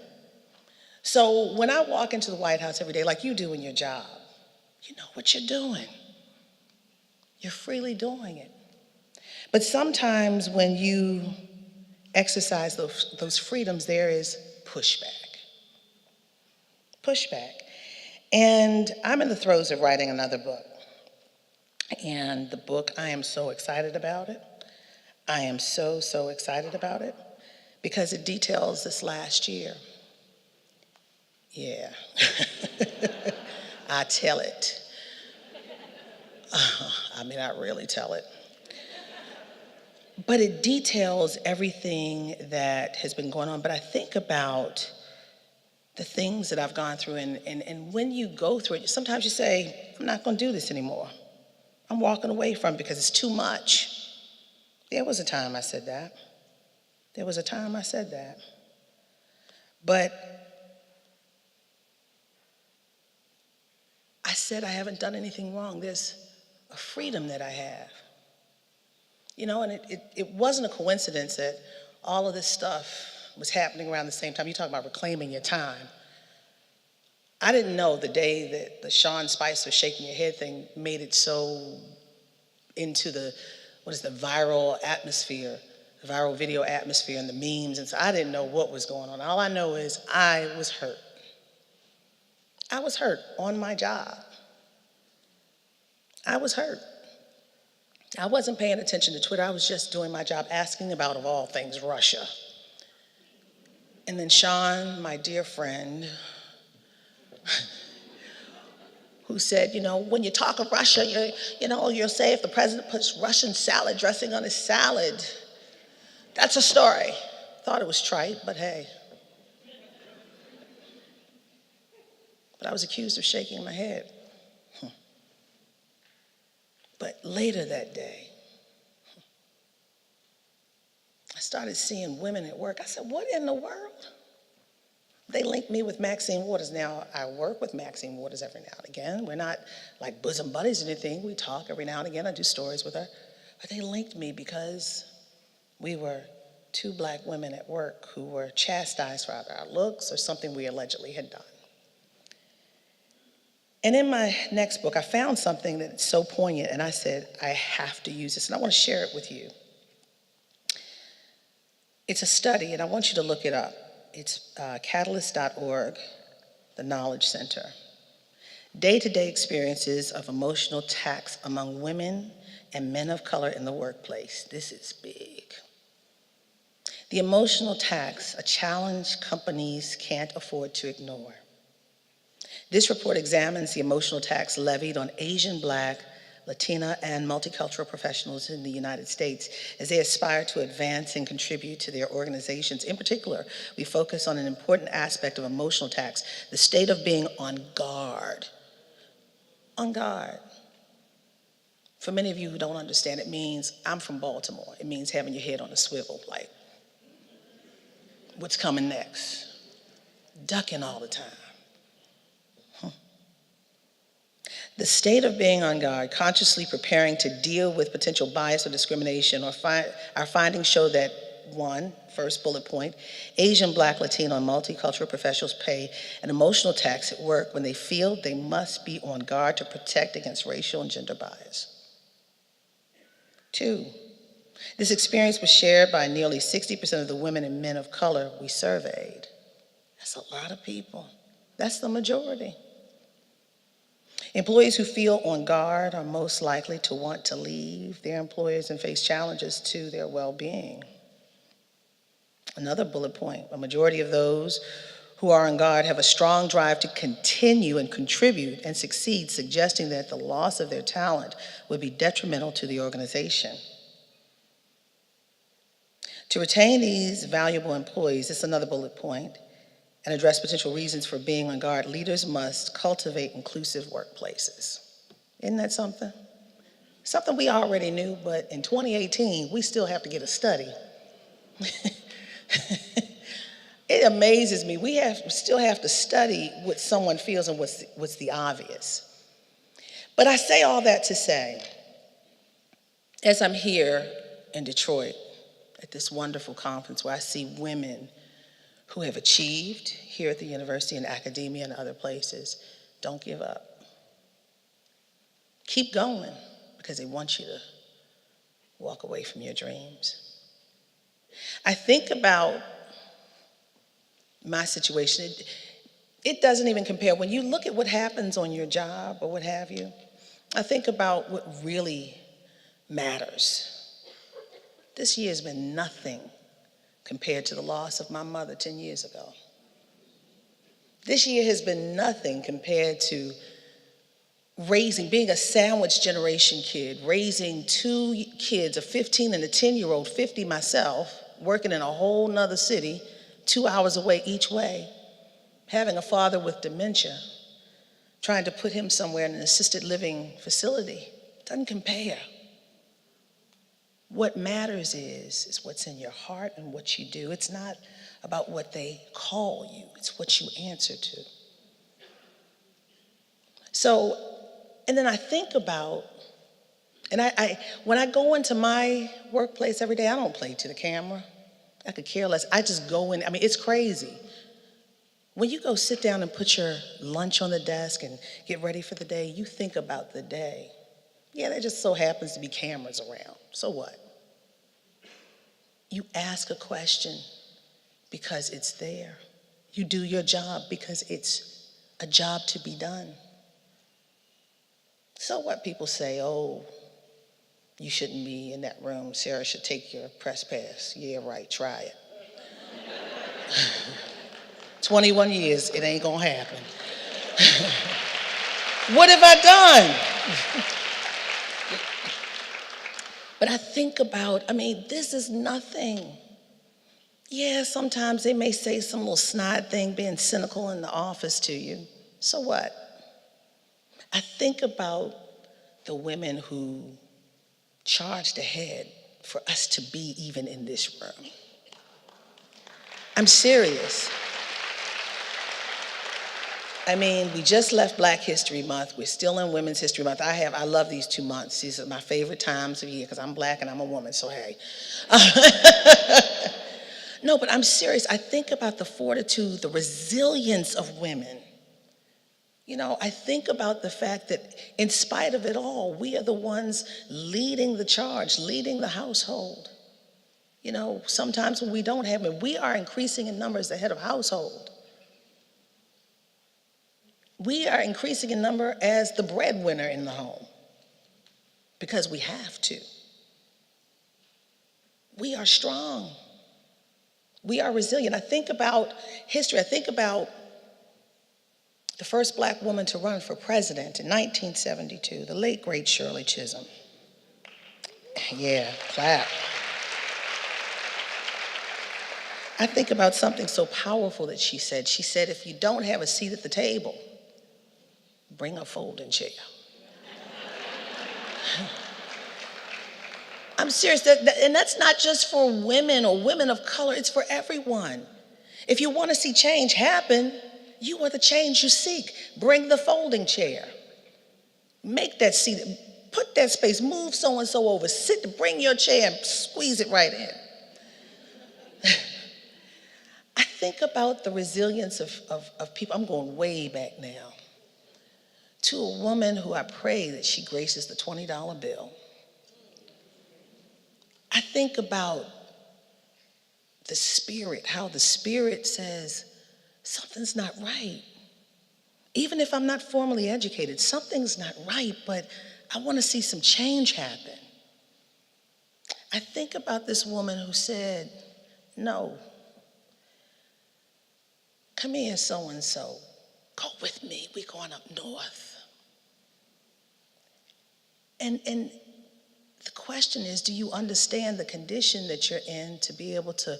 So when I walk into the White House every day, like you do in your job, you know what you're doing. You're freely doing it. But sometimes when you exercise those freedoms, there is pushback. Pushback. And I'm in the throes of writing another book. And the book, I am so excited about it. I am so excited about it because it details this last year. Yeah, I tell it. I really tell it. But it details everything that has been going on. But I think about the things that I've gone through, and when you go through it, sometimes you say, I'm not going to do this anymore. I'm walking away from it because it's too much. There was a time I said that. There was a time I said that. But I said I haven't done anything wrong. There's a freedom that I have. And it wasn't a coincidence that all of this stuff was happening around the same time. You talk about reclaiming your time. I didn't know the day that the Sean Spicer shaking your head thing made it so into the viral atmosphere, the viral video atmosphere and the memes. And so I didn't know what was going on. All I know is I was hurt. I was hurt on my job. I was hurt. I wasn't paying attention to Twitter. I was just doing my job, asking about, of all things, Russia. And then Sean, my dear friend, who said, when you talk of Russia, you'll say if the president puts Russian salad dressing on his salad, that's a story. Thought it was trite, but hey. But I was accused of shaking my head. But later that day, I started seeing women at work. I said, what in the world? They linked me with Maxine Waters. Now, I work with Maxine Waters every now and again. We're not like bosom buddies or anything. We talk every now and again. I do stories with her. But they linked me because we were two black women at work who were chastised for either our looks or something we allegedly had done. And in my next book, I found something that's so poignant, and I said, I have to use this, and I want to share it with you. It's a study, and I want you to look it up. It's catalyst.org, the Knowledge Center. Day-to-day experiences of emotional tax among women and men of color in the workplace. This is big. The emotional tax, a challenge companies can't afford to ignore. This report examines the emotional tax levied on Asian, Black, Latina, and multicultural professionals in the United States as they aspire to advance and contribute to their organizations. In particular, we focus on an important aspect of emotional tax, the state of being on guard. On guard. For many of you who don't understand, it means, I'm from Baltimore, it means having your head on a swivel, like, what's coming next? Ducking all the time. The state of being on guard, consciously preparing to deal with potential bias or discrimination, our findings show that, one, first bullet point, Asian, Black, Latino, and multicultural professionals pay an emotional tax at work when they feel they must be on guard to protect against racial and gender bias. Two, this experience was shared by nearly 60% of the women and men of color we surveyed. That's a lot of people. That's the majority. Employees who feel on guard are most likely to want to leave their employers and face challenges to their well-being. Another bullet point, a majority of those who are on guard have a strong drive to continue and contribute and succeed, suggesting that the loss of their talent would be detrimental to the organization. To retain these valuable employees, this is another bullet point, and address potential reasons for being on guard, leaders must cultivate inclusive workplaces. Isn't that something? Something we already knew, but in 2018, we still have to get a study. It amazes me. We still have to study what someone feels and what's the obvious. But I say all that to say, as I'm here in Detroit at this wonderful conference where I see women who have achieved here at the university and academia and other places, don't give up. Keep going, because they want you to walk away from your dreams. I think about my situation. It doesn't even compare. When you look at what happens on your job or what have you, I think about what really matters. This year has been nothing compared to the loss of my mother 10 years ago. This year has been nothing compared to being a sandwich generation kid, raising two kids, a 15 and a 10-year-old, 50 myself, working in a whole nother city, 2 hours away each way, having a father with dementia, trying to put him somewhere in an assisted living facility. Doesn't compare. What matters is what's in your heart and what you do. It's not about what they call you, it's what you answer to. So, and then I think about, and when I go into my workplace every day, I don't play to the camera. I could care less. I just go in. I mean, it's crazy. When you go sit down and put your lunch on the desk and get ready for the day, you think about the day. Yeah, there just so happens to be cameras around. So what? You ask a question because it's there. You do your job because it's a job to be done. So what people say, oh, you shouldn't be in that room. Sarah should take your press pass. Yeah, right, try it. 21 years, it ain't gonna happen. What have I done? But I think about, this is nothing. Yeah, sometimes they may say some little snide thing, being cynical in the office to you. So what? I think about the women who charged ahead for us to be even in this room. I'm serious. I mean, we just left Black History Month. We're still in Women's History Month. I love these 2 months. These are my favorite times of year because I'm Black and I'm a woman, so hey. No, but I'm serious. I think about the fortitude, the resilience of women. You know, I think about the fact that in spite of it all, we are the ones leading the charge, leading the household. You know, sometimes when we don't have it, we are increasing in numbers the head of household. We are increasing in number as the breadwinner in the home because we have to. We are strong. We are resilient. I think about history. I think about the first Black woman to run for president in 1972, the late, great Shirley Chisholm. Yeah, clap. I think about something so powerful that she said. She said, if you don't have a seat at the table, bring a folding chair. I'm serious, and that's not just for women or women of color, it's for everyone. If you want to see change happen, you are the change you seek. Bring the folding chair. Make that seat, put that space, move so-and-so over, bring your chair and squeeze it right in. I think about the resilience of people. I'm going way back now. To a woman who I pray that she graces the $20 bill. I think about the Spirit, how the Spirit says, something's not right. Even if I'm not formally educated, something's not right, but I want to see some change happen. I think about this woman who said, no, come here, so-and-so, go with me, we're going up north. And the question is, do you understand the condition that you're in to be able to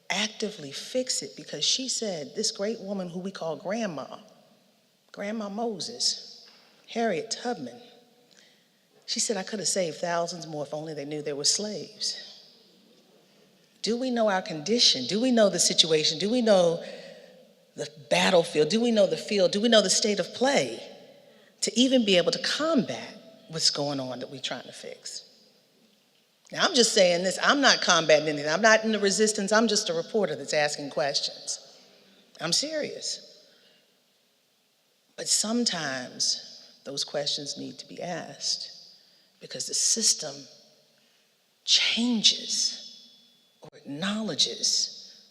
actively fix it? Because she said, this great woman who we call Grandma Moses, Harriet Tubman, she said, I could have saved thousands more if only they knew they were slaves. Do we know our condition? Do we know the situation? Do we know the battlefield? Do we know the field? Do we know the state of play to even be able to combat what's going on that we're trying to fix? Now, I'm just saying this, I'm not combating anything. I'm not in the resistance. I'm just a reporter that's asking questions. I'm serious. But sometimes those questions need to be asked because the system changes or acknowledges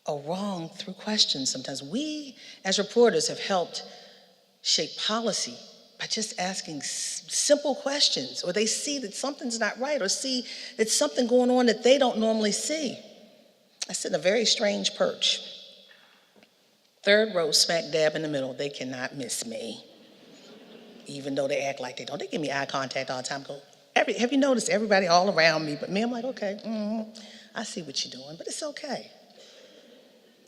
a wrong through questions. Sometimes we, as reporters, have helped shape policy by just asking simple questions, or they see that something's not right, or see that something going on that they don't normally see. I sit in a very strange perch. Third row, smack dab in the middle. They cannot miss me, even though they act like they don't. They give me eye contact all the time. Have you noticed everybody all around me but me? I'm like, okay, I see what you're doing, but it's okay.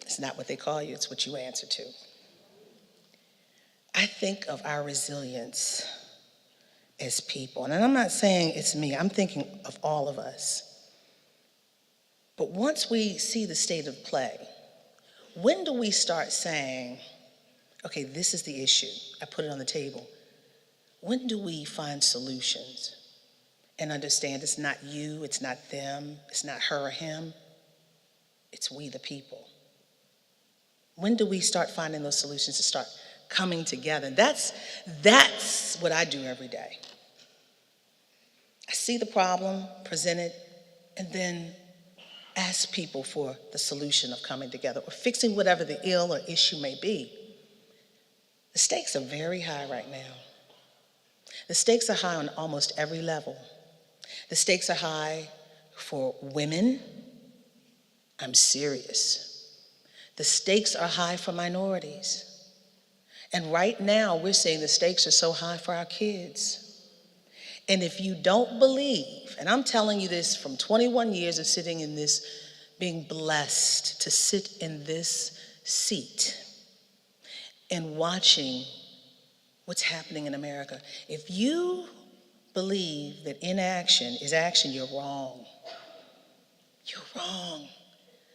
It's not what they call you, it's what you answer to. I think of our resilience as people, and I'm not saying it's me, I'm thinking of all of us. But once we see the state of play, when do we start saying, okay, this is the issue, I put it on the table. When do we find solutions and understand it's not you, it's not them, it's not her or him, it's we the people? When do we start finding those solutions to start coming together? That's what I do every day. I see the problem, present it, and then ask people for the solution of coming together or fixing whatever the ill or issue may be. The stakes are very high right now. The stakes are high on almost every level. The stakes are high for women. I'm serious. The stakes are high for minorities. And right now, we're seeing the stakes are so high for our kids. And if you don't believe, and I'm telling you this from 21 years of sitting in this, being blessed to sit in this seat and watching what's happening in America. If you believe that inaction is action, you're wrong. You're wrong.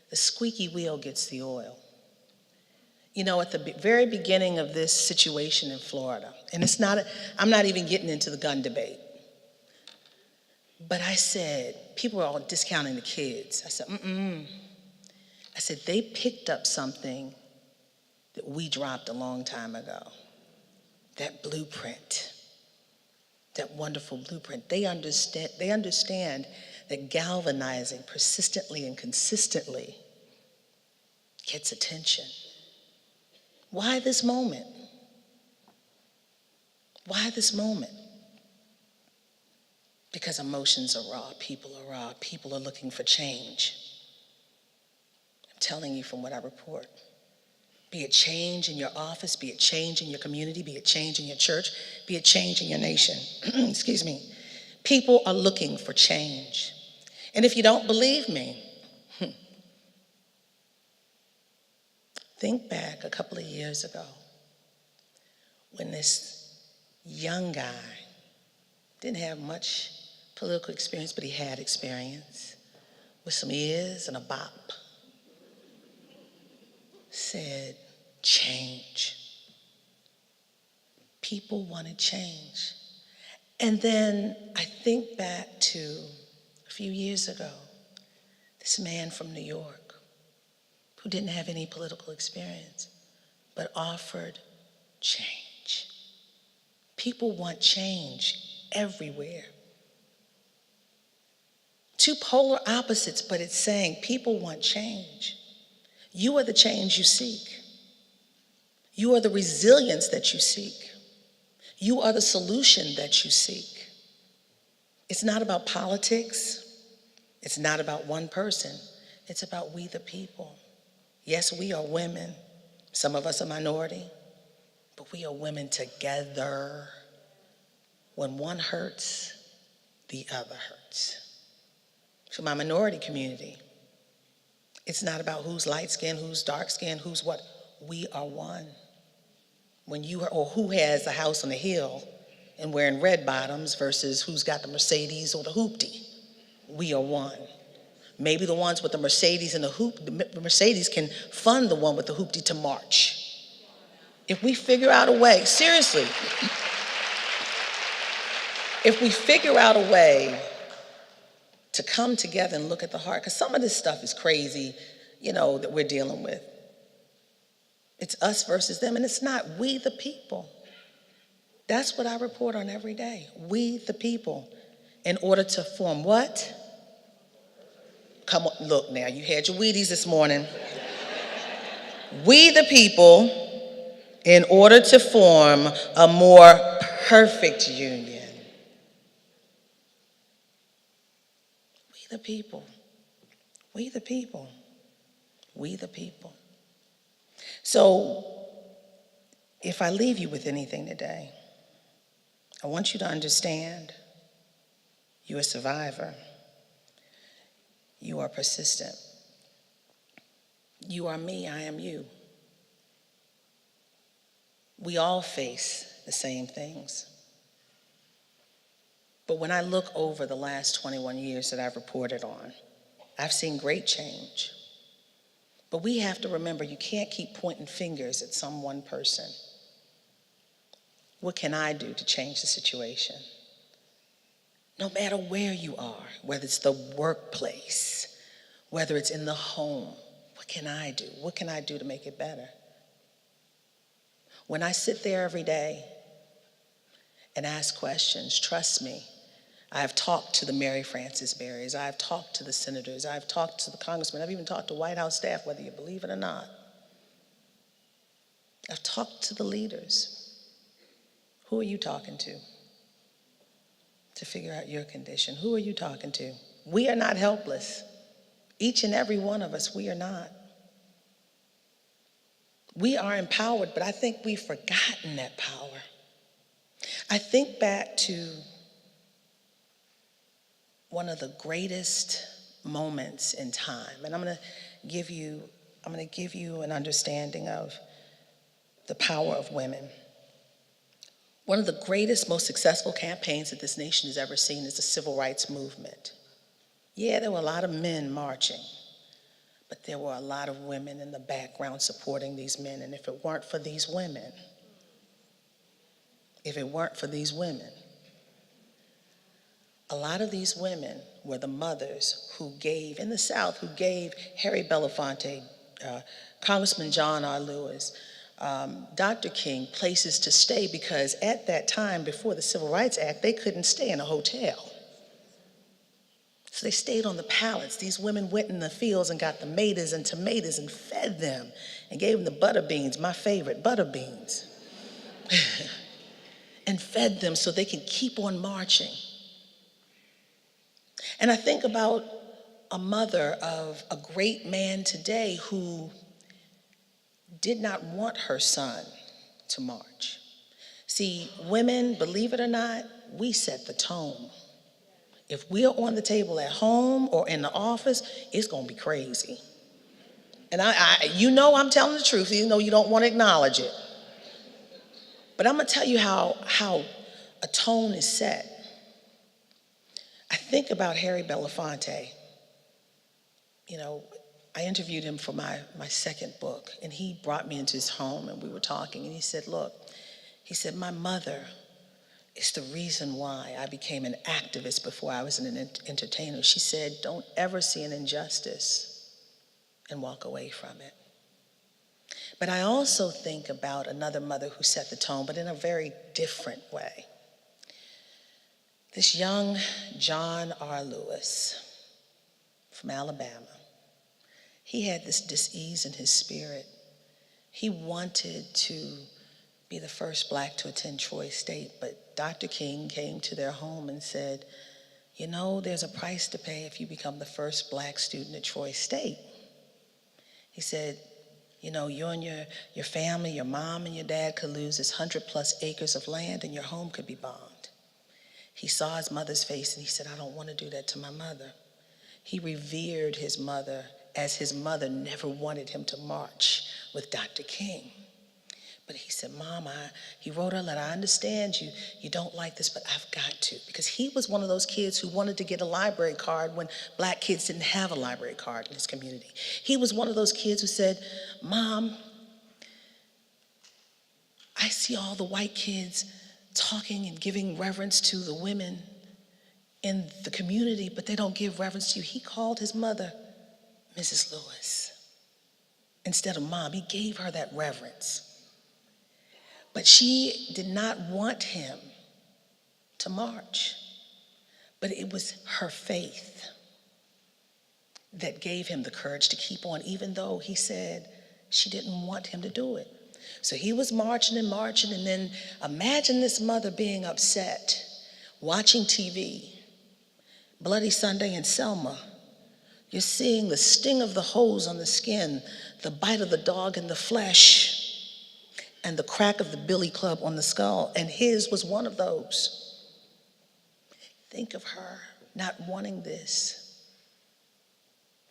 The squeaky wheel gets the oil. You know, at the very beginning of this situation in Florida, and I'm not even getting into the gun debate, but I said, people were all discounting the kids. I said, I said, they picked up something that we dropped a long time ago. That blueprint, that wonderful blueprint. They understand that galvanizing persistently and consistently gets attention. Why this moment? Why this moment? Because emotions are raw, people are raw, people are looking for change. I'm telling you from what I report. Be it change in your office, be it change in your community, be it change in your church, be it change in your nation. Excuse me. People are looking for change. And if you don't believe me, think back a couple of years ago when this young guy didn't have much political experience, but he had experience with some ears and a bop, said, change. People wanted change. And then I think back to a few years ago, this man from New York who didn't have any political experience, but offered change. People want change everywhere. Two polar opposites, but it's saying people want change. You are the change you seek. You are the resilience that you seek. You are the solution that you seek. It's not about politics. It's not about one person. It's about we the people. Yes, we are women. Some of us are minority, but we are women together. When one hurts, the other hurts. For my minority community, it's not about who's light-skinned, who's dark-skinned, who's what. We are one. When you are, or who has a house on the hill and wearing red bottoms versus who's got the Mercedes or the hoopty. We are one. Maybe the ones with the Mercedes and the Mercedes can fund the one with the hoopty to march. If we figure out a way, seriously, if we figure out a way to come together and look at the heart, because some of this stuff is crazy, that we're dealing with. It's us versus them, and it's not. We the people. That's what I report on every day. We the people. In order to form what? Come on, look now, you had your Wheaties this morning. We the people, in order to form a more perfect union. We the people. We the people. We the people. So, if I leave you with anything today, I want you to understand you're a survivor. You are persistent. You are me, I am you. We all face the same things. But when I look over the last 21 years that I've reported on, I've seen great change. But we have to remember, you can't keep pointing fingers at some one person. What can I do to change the situation? No matter where you are, whether it's the workplace, whether it's in the home, what can I do? What can I do to make it better? When I sit there every day and ask questions, trust me, I've talked to the Mary Frances Berrys, I've talked to the senators, I've talked to the congressmen, I've even talked to White House staff, whether you believe it or not. I've talked to the leaders. Who are you talking to figure out your condition? Who are you talking to? We are not helpless. Each and every one of us, we are not. We are empowered, but I think we've forgotten that power. I think back to one of the greatest moments in time, and I'm going to give you an understanding of the power of women. One of the greatest, most successful campaigns that this nation has ever seen is the civil rights movement. Yeah, there were a lot of men marching, But there were a lot of women in the background supporting these men. And if it weren't for these women, a lot of these women were the mothers who gave, in the South, who gave Harry Belafonte, Congressman John R. Lewis, Dr. King places to stay, because at that time, before the Civil Rights Act, they couldn't stay in a hotel. So they stayed on the pallets. These women went in the fields and got the tomatoes and tomatoes and fed them and gave them the butter beans, my favorite, butter beans, and fed them so they could keep on marching. And I think about a mother of a great man today who did not want her son to march. See, women, believe it or not, we set the tone. If we're on the table at home or in the office, it's gonna be crazy. And I'm telling the truth, even though you don't want to acknowledge it. But I'm gonna tell you how a tone is set. I think about Harry Belafonte. I interviewed him for my second book, and he brought me into his home and we were talking, and he said, look, my mother is the reason why I became an activist before I was an entertainer. She said, don't ever see an injustice and walk away from it. But I also think about another mother who set the tone, but in a very different way. This young John R. Lewis from Alabama, he had this dis-ease in his spirit. He wanted to be the first Black to attend Troy State, but Dr. King came to their home and said, there's a price to pay if you become the first Black student at Troy State. He said, you and your family, your mom and your dad could lose this 100+ acres of land and your home could be bombed. He saw his mother's face and he said, I don't want to do that to my mother. He revered his mother as his mother never wanted him to march with Dr. King. But he said, Mom, he wrote her a letter, I understand you don't like this, but I've got to. Because he was one of those kids who wanted to get a library card when Black kids didn't have a library card in his community. He was one of those kids who said, Mom, I see all the white kids talking and giving reverence to the women in the community, but they don't give reverence to you. He called his mother Mrs. Lewis instead of Mom. He gave her that reverence. But she did not want him to march. But it was her faith that gave him the courage to keep on, even though he said she didn't want him to do it. So he was marching and marching, and then imagine this mother being upset, watching TV, Bloody Sunday in Selma. You're seeing the sting of the hose on the skin, the bite of the dog in the flesh, and the crack of the billy club on the skull, and his was one of those. Think of her not wanting this,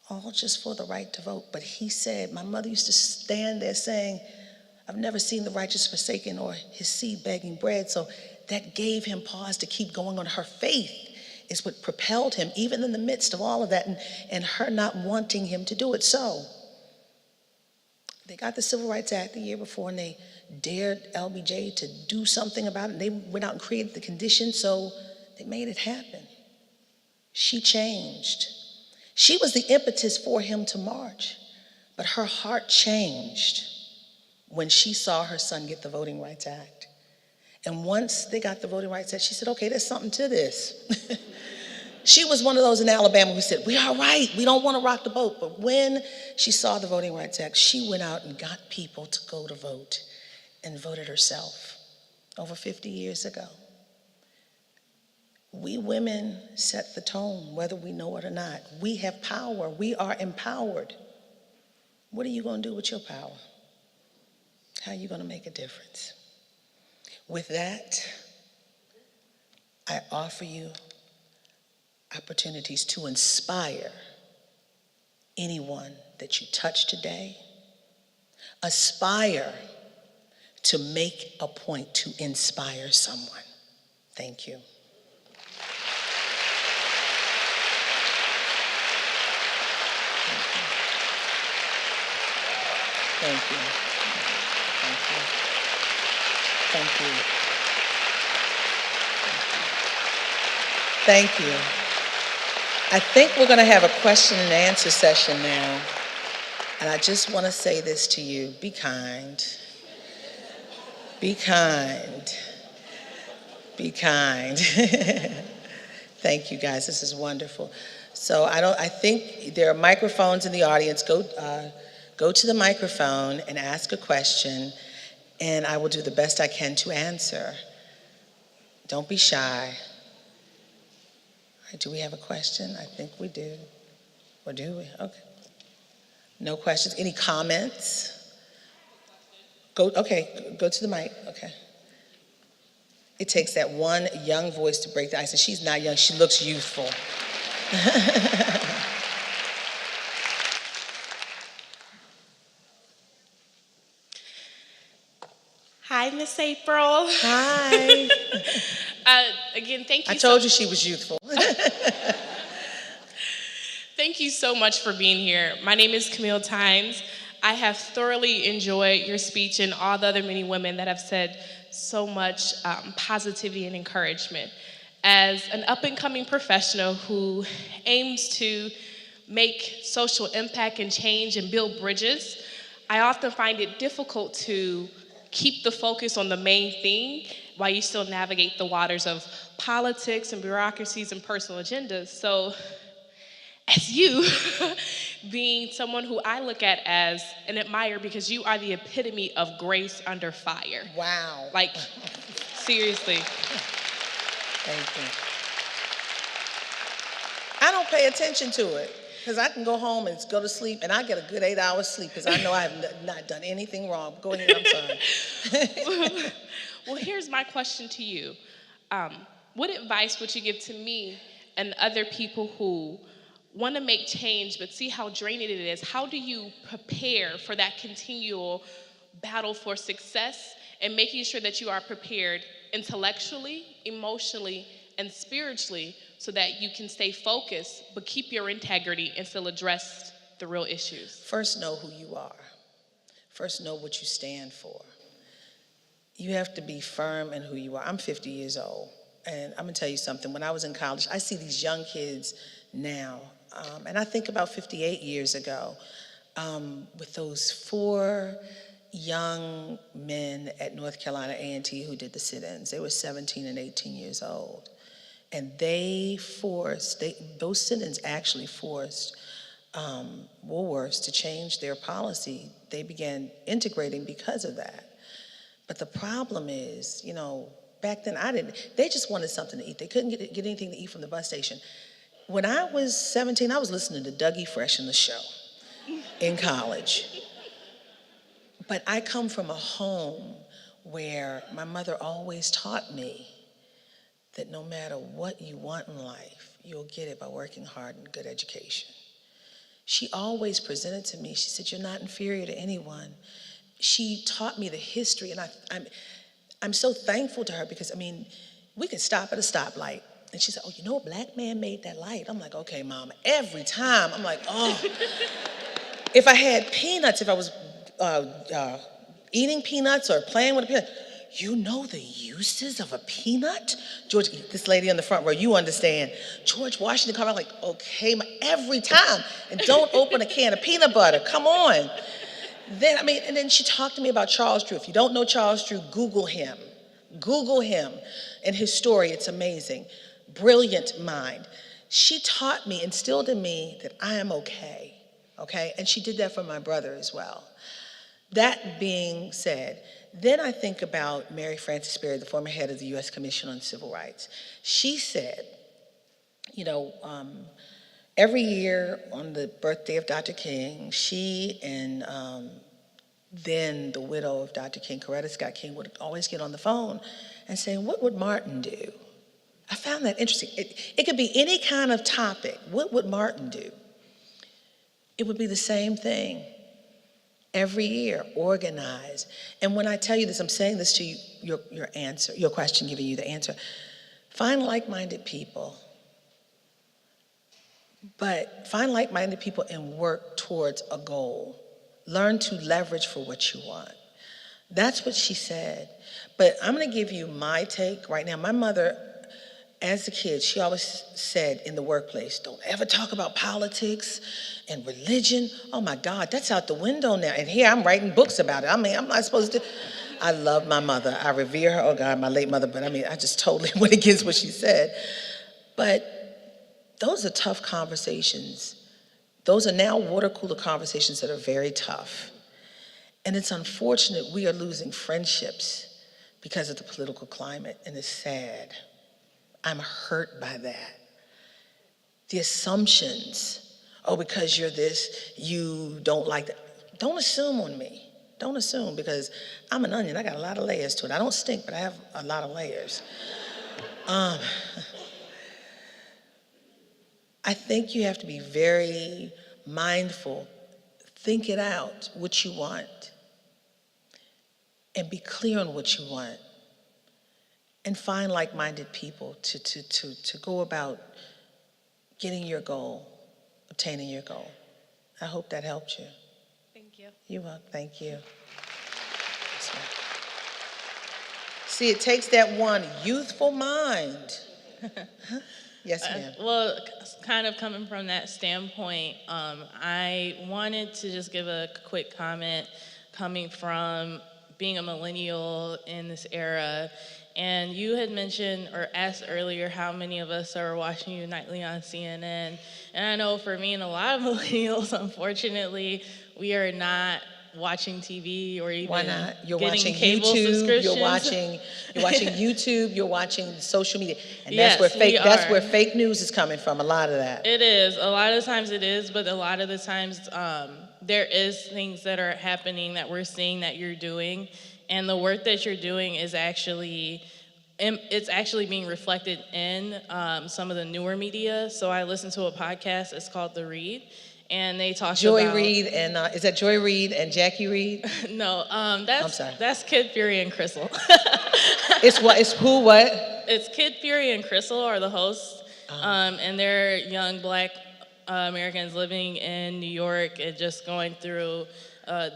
all just for the right to vote. But he said, my mother used to stand there saying, I've never seen the righteous forsaken or his seed begging bread. So that gave him pause to keep going on. Her faith is what propelled him, even in the midst of all of that, and her not wanting him to do it. So they got the Civil Rights Act the year before, and they dared LBJ to do something about it. They went out and created the conditions, so they made it happen. She changed. She was the impetus for him to march, but her heart changed when she saw her son get the Voting Rights Act. And once they got the Voting Rights Act, she said, okay, there's something to this. She was one of those in Alabama who said, we are right, we don't want to rock the boat. But when she saw the Voting Rights Act, she went out and got people to go to vote and voted herself over 50 years ago. We women set the tone, whether we know it or not. We have power, we are empowered. What are you going to do with your power? How are you going to make a difference? With that, I offer you opportunities to inspire anyone that you touch today. Aspire to make a point to inspire someone. Thank you. Thank you. Thank you. Thank you. Thank you. I think we're going to have a question and answer session now. And I just want to say this to you. Be kind. Be kind. Be kind. Thank you, guys. This is wonderful. So I think there are microphones in the audience. Go to the microphone and ask a question, and I will do the best I can to answer. Don't be shy. All right, do we have a question? I think we do. Or do we? Okay. No questions. Any comments? Go to the mic. Okay. It takes that one young voice to break the ice, and she's not young. She looks youthful. Hi, Miss April. Hi. Again, thank you. I told you she was youthful. Thank you so much for being here. My name is Camille Tynes. I have thoroughly enjoyed your speech and all the other many women that have said so much positivity and encouragement. As an up-and-coming professional who aims to make social impact and change and build bridges, I often find it difficult to keep the focus on the main thing while you still navigate the waters of politics and bureaucracies and personal agendas. So, as you, being someone who I look at as and admire because you are the epitome of grace under fire. Wow. Like, seriously. Thank you. I don't pay attention to it because I can go home and go to sleep and I get a good 8 hours sleep because I know I have not done anything wrong. Go ahead, I'm sorry. Well, here's my question to you. What advice would you give to me and other people who want to make change but see how draining it is? How do you prepare for that continual battle for success and making sure that you are prepared intellectually, emotionally, and spiritually so that you can stay focused but keep your integrity and still address the real issues? First, know who you are. First, know what you stand for. You have to be firm in who you are. I'm 50 years old, and I'm going to tell you something. When I was in college, I see these young kids now, and I think about 58 years ago, with those 4 young men at North Carolina A&T who did the sit-ins. They were 17 and 18 years old. And those sit-ins actually forced Woolworths to change their policy. They began integrating because of that. But the problem is, back then they just wanted something to eat. They couldn't get anything to eat from the bus station. When I was 17, I was listening to Dougie Fresh in the show in college. But I come from a home where my mother always taught me that no matter what you want in life, you'll get it by working hard and good education. She always presented to me, she said, you're not inferior to anyone. She taught me the history, and I'm so thankful to her because, we could stop at a stoplight. And she said, oh, a black man made that light. I'm like, okay, Mom. Every time, I'm like, oh. If I had peanuts, if I was eating peanuts or playing with a peanut, you know the uses of a peanut? George, this lady in the front row, you understand. George Washington come out like, okay, every time. And don't open a can of peanut butter, come on. And then she talked to me about Charles Drew. If you don't know Charles Drew, Google him. Google him and his story, it's amazing. Brilliant mind. She taught me, instilled in me that I am okay? And she did that for my brother as well. That being said, then I think about Mary Frances Berry, the former head of the U.S. Commission on Civil Rights. She said, every year on the birthday of Dr. King, she and then the widow of Dr. King, Coretta Scott King, would always get on the phone and say, what would Martin do? I found that interesting. It could be any kind of topic. What would Martin do? It would be the same thing. Every year, organize. And when I tell you this, I'm saying this to you, your question, giving you the answer. Find like-minded people. But find like-minded people and work towards a goal. Learn to leverage for what you want. That's what she said. But I'm going to give you my take right now. My mother, as a kid, she always said in the workplace, don't ever talk about politics and religion. Oh my God, that's out the window now. And here I'm writing books about it. I mean, I'm not supposed to. I love my mother. I revere her. Oh God, my late mother. But I mean, I just totally went against what she said. But those are tough conversations. Those are now water cooler conversations that are very tough. And it's unfortunate we are losing friendships because of the political climate, and it's sad. I'm hurt by that. The assumptions, oh, because you're this, you don't like that. Don't assume on me. Don't assume, because I'm an onion. I got a lot of layers to it. I don't stink, but I have a lot of layers. I think you have to be very mindful. Think it out, what you want, and be clear on what you want, and find like-minded people to go about getting your goal, obtaining your goal. I hope that helped you. Thank you. You're welcome. Thank you. That's right. See, it takes that one youthful mind. Yes, ma'am. Well, kind of coming from that standpoint, I wanted to just give a quick comment coming from being a millennial in this era. And you had mentioned or asked earlier how many of us are watching you nightly on CNN. And I know for me and a lot of millennials, unfortunately, we are not watching TV or even Why not? You're getting watching cable YouTube. subscriptions. You're watching YouTube. You're watching social media, and Yes, that's where fake news is coming from. A lot of that. It is. A lot of times it is, but a lot of the times there is things that are happening that we're seeing that you're doing, and the work that you're doing is actually being reflected in some of the newer media. So I listen to a podcast. It's called The Read. And they talk Joy about Reid and is that Joy Reid and Jackie Reid? No, I'm sorry. that's Kid Fury and Crystal. It's what? It's who? What? It's Kid Fury and Crystal are the hosts, and they're young Black Americans living in New York and just going through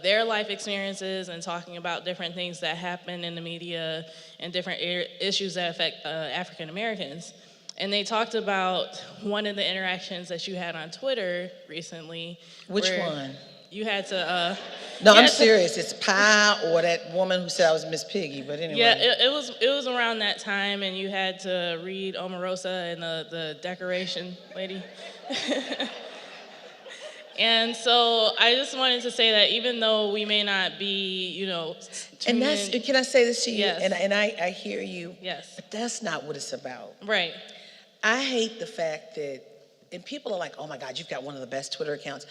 their life experiences and talking about different things that happen in the media and different issues that affect African Americans. And they talked about one of the interactions that you had on Twitter recently. Which one? You had to. No, I'm serious. It's Pie or that woman who said I was Miss Piggy. But anyway. Yeah, it was around that time, and you had to read Omarosa and the decoration lady. And so I just wanted to say that even though we may not be, and that's, can I say this to you? Yes. And I hear you. Yes. But that's not what it's about. Right. I hate the fact that, and people are like, oh my God, you've got one of the best Twitter accounts.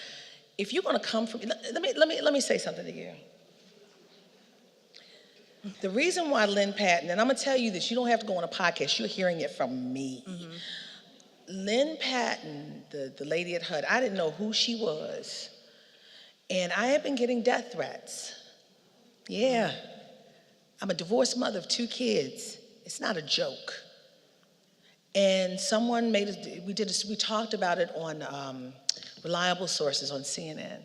If you're gonna come from, let me say something to you. The reason why Lynn Patton, and I'm gonna tell you this, you don't have to go on a podcast, you're hearing it from me. Mm-hmm. Lynn Patton, the lady at HUD, I didn't know who she was. And I have been getting death threats. Yeah. I'm a divorced mother of 2 kids. It's not a joke. And someone we talked about it on reliable sources on CNN.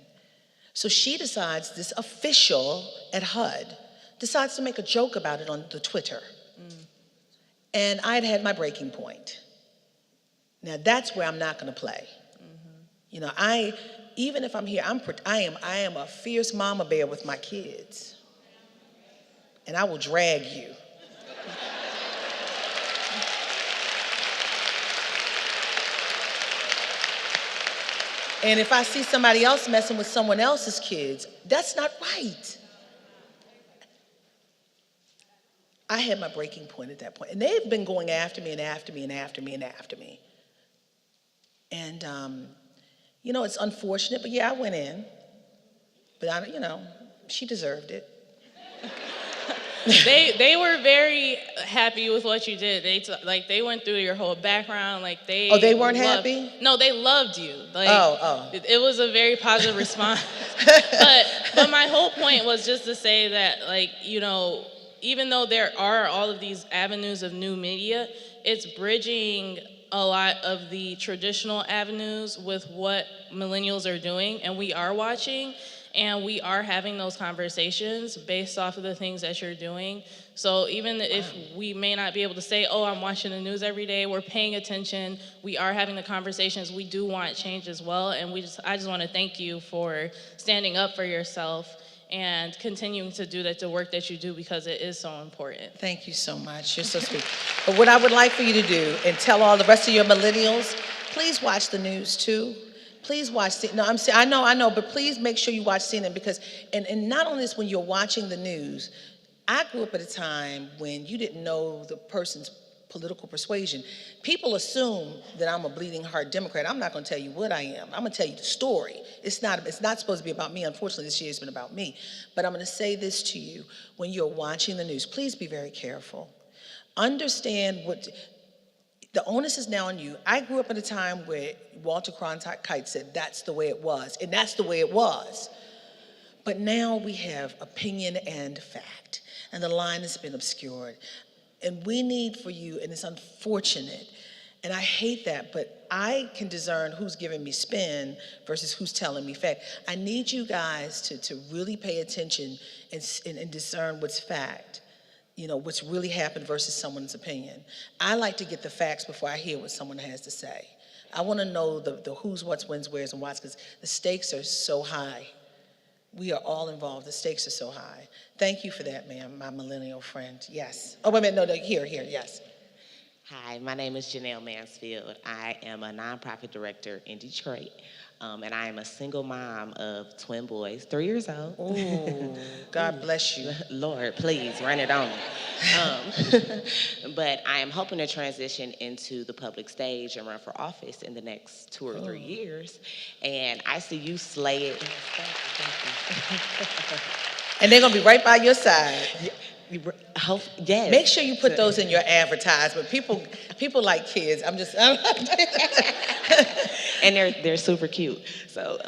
So she decides, this official at HUD, decides to make a joke about it on the Twitter. And I'd had my breaking point. Now that's where I'm not gonna play. Mm-hmm. Even if I'm here, I am a fierce mama bear with my kids. And I will drag you. And if I see somebody else messing with someone else's kids, that's not right. I had my breaking point at that point. And they've been going after me and after me and after me and after me. And, it's unfortunate, but yeah, I went in. But, she deserved it. They were very happy with what you did. They went through your whole background. They weren't happy? No, they loved you. It was a very positive response. but my whole point was just to say that even though there are all of these avenues of new media, it's bridging a lot of the traditional avenues with what millennials are doing, and we are watching, and we are having those conversations based off of the things that you're doing. So even if we may not be able to say, oh, I'm watching the news every day, we're paying attention, we are having the conversations, we do want change as well, and I just want to thank you for standing up for yourself and continuing to do the work that you do, because it is so important. Thank you so much. You're so sweet. But what I would like for you to do, and tell all the rest of your millennials, please watch the news too. Please watch CNN. No, I know, but please make sure you watch CNN, because, and not only this, when you're watching the news, I grew up at a time when you didn't know the person's political persuasion. People assume that I'm a bleeding heart Democrat. I'm not going to tell you what I am. I'm going to tell you the story. It's not supposed to be about me. Unfortunately, this year has been about me. But I'm going to say this to you. When you're watching the news, please be very careful. Understand the onus is now on you. I grew up at a time where Walter Cronkite said that's the way it was, and that's the way it was. But now we have opinion and fact, and the line has been obscured. And we need for you, and it's unfortunate, and I hate that, but I can discern who's giving me spin versus who's telling me fact. I need you guys to really pay attention and discern what's fact, what's really happened versus someone's opinion. I like to get the facts before I hear what someone has to say. I want to know the who's, what's, when's, where's, and what's, because the stakes are so high. We are all involved. The stakes are so high. Thank you for that, ma'am, my millennial friend. Yes. Oh, wait a minute. No, here, yes. Hi, my name is Janelle Mansfield. I am a nonprofit director in Detroit, and I am a single mom of twin boys, 3 years old. Oh, God bless you. Lord, please, run it on me. But I am hoping to transition into the public stage and run for office in the next 2 or 3 years, and I see you slay it. And they're going to be right by your side. Yes. Make sure you put those in your advertisement. People like kids. And they're super cute. So,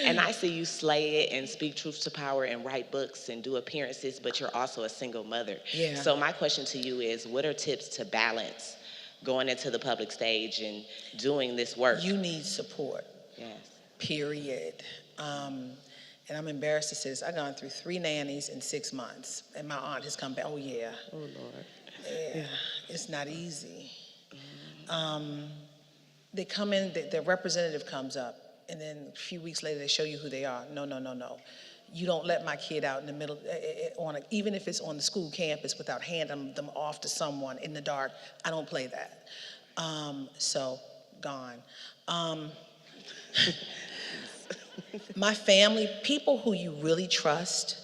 and I see you slay it and speak truth to power and write books and do appearances, but you're also a single mother. Yeah. So my question to you is, what are tips to balance going into the public stage and doing this work? You need support. Yes. Period. And I'm embarrassed to say this. I've gone through 3 nannies in 6 months, and my aunt has come back. Oh, yeah. Oh, Lord. Yeah, it's not easy. They come in, their representative comes up, and then a few weeks later they show you who they are. No. You don't let my kid out in the middle, even if it's on the school campus, without handing them off to someone in the dark. I don't play that. So, gone. My family, people who you really trust,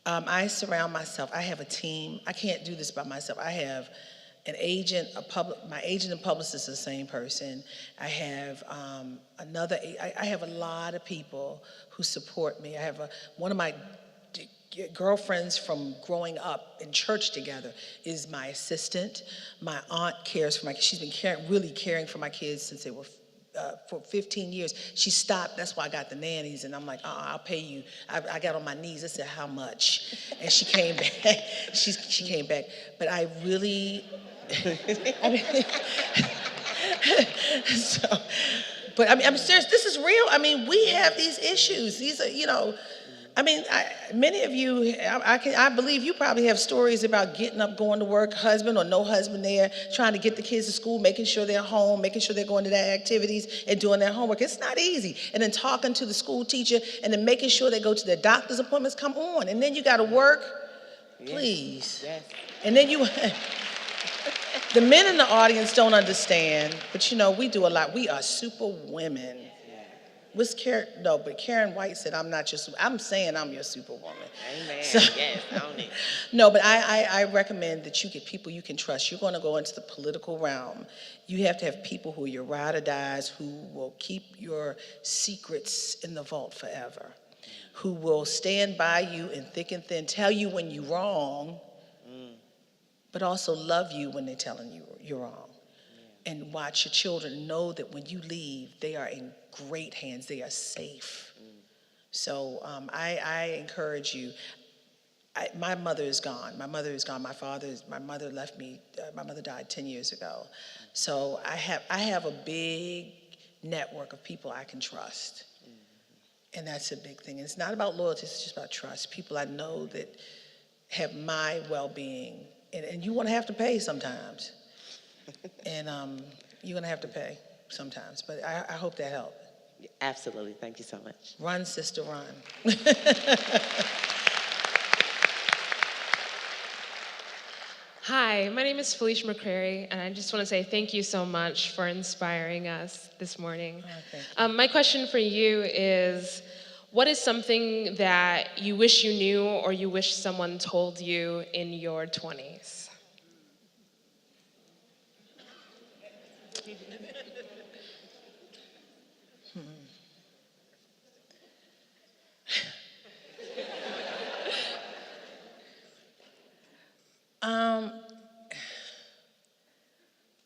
I surround myself. I have a team. I can't do this by myself. I have an agent, my agent and publicist is the same person. I have I have a lot of people who support me. I have one of my girlfriends from growing up in church together is my assistant. My aunt cares for my kids. She's been really caring for my kids since they were for 15 years. She stopped. That's why I got the nannies. And I'm like, I'll pay you. I got on my knees. I said, how much? And she came back. She came back. But I really, but I'm serious. This is real. We have these issues. These are, many of you, I believe you probably have stories about getting up, going to work, husband or no husband there, trying to get the kids to school, making sure they're home, making sure they're going to their activities and doing their homework. It's not easy. And then talking to the school teacher and then making sure they go to their doctor's appointments. Come on. And then you got to work. Please. Yes. And then the men in the audience don't understand, but we do a lot. We are super women. What's Karen? No, but Karen White said, I'm not your I'm saying I'm your superwoman. Amen. So, yes, I own it. No, but I recommend that you get people you can trust. You're going to go into the political realm. You have to have people who are your ride or dies, who will keep your secrets in the vault forever, who will stand by you in thick and thin, tell you when you're wrong, but also love you when they're telling you you're wrong. And watch your children know that when you leave, they are in great hands. They are safe. So I encourage you. my mother is gone. My mother is gone. My mother left me. My mother died 10 years ago. So I have a big network of people I can trust. And that's a big thing. And it's not about loyalty, it's just about trust. People I know that have my well-being. And you're gonna have to pay sometimes. And you're gonna have to pay sometimes. But I hope that helped. Absolutely, thank you so much. Run, sister, run. Hi, my name is Felicia McCrary, and I just want to say thank you so much for inspiring us this morning. My question for you is, what is something that you wish you knew or you wish someone told you in your 20s?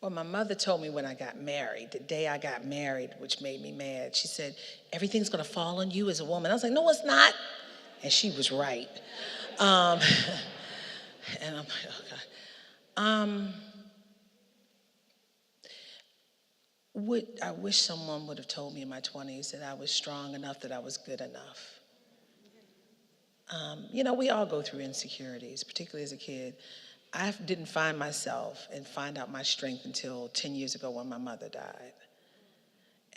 Well, my mother told me when I got married, the day I got married, which made me mad, she said, everything's gonna fall on you as a woman. I was like, no, it's not. And she was right. And I'm like, oh God. I wish someone would have told me in my 20s that I was strong enough, that I was good enough. We all go through insecurities, particularly as a kid. I didn't find myself and find out my strength until 10 years ago when my mother died.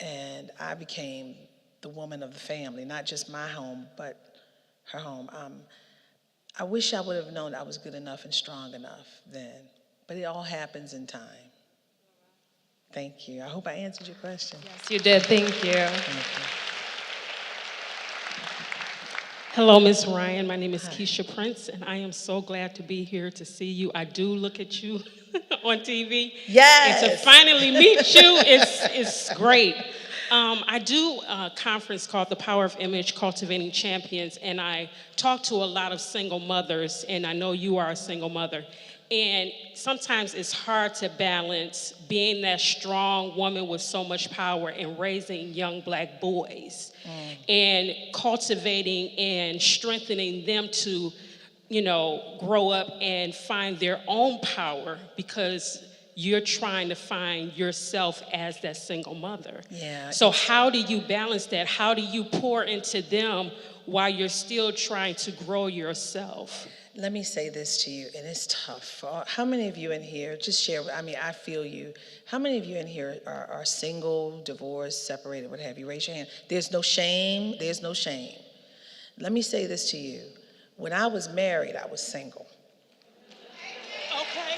And I became the woman of the family, not just my home, but her home. I wish I would have known I was good enough and strong enough then, but it all happens in time. Thank you. I hope I answered your question. Yes, you did. Thank you. Thank you. Hello, Ms. Ryan. My name is Keisha Prince, and I am so glad to be here to see you. I do look at you on TV. Yes. And to finally meet you, it's great. I do a conference called The Power of Image, Cultivating Champions, and I talk to a lot of single mothers, and I know you are a single mother. And sometimes it's hard to balance being that strong woman with so much power and raising young Black boys and cultivating and strengthening them to, grow up and find their own power, because you're trying to find yourself as that single mother. Yeah. So how do you balance that? How do you pour into them while you're still trying to grow yourself? Let me say this to you, and it's tough. How many of you in here, just share, I feel you. How many of you in here are single, divorced, separated, what have you? Raise your hand. There's no shame. There's no shame. Let me say this to you. When I was married, I was single. Okay.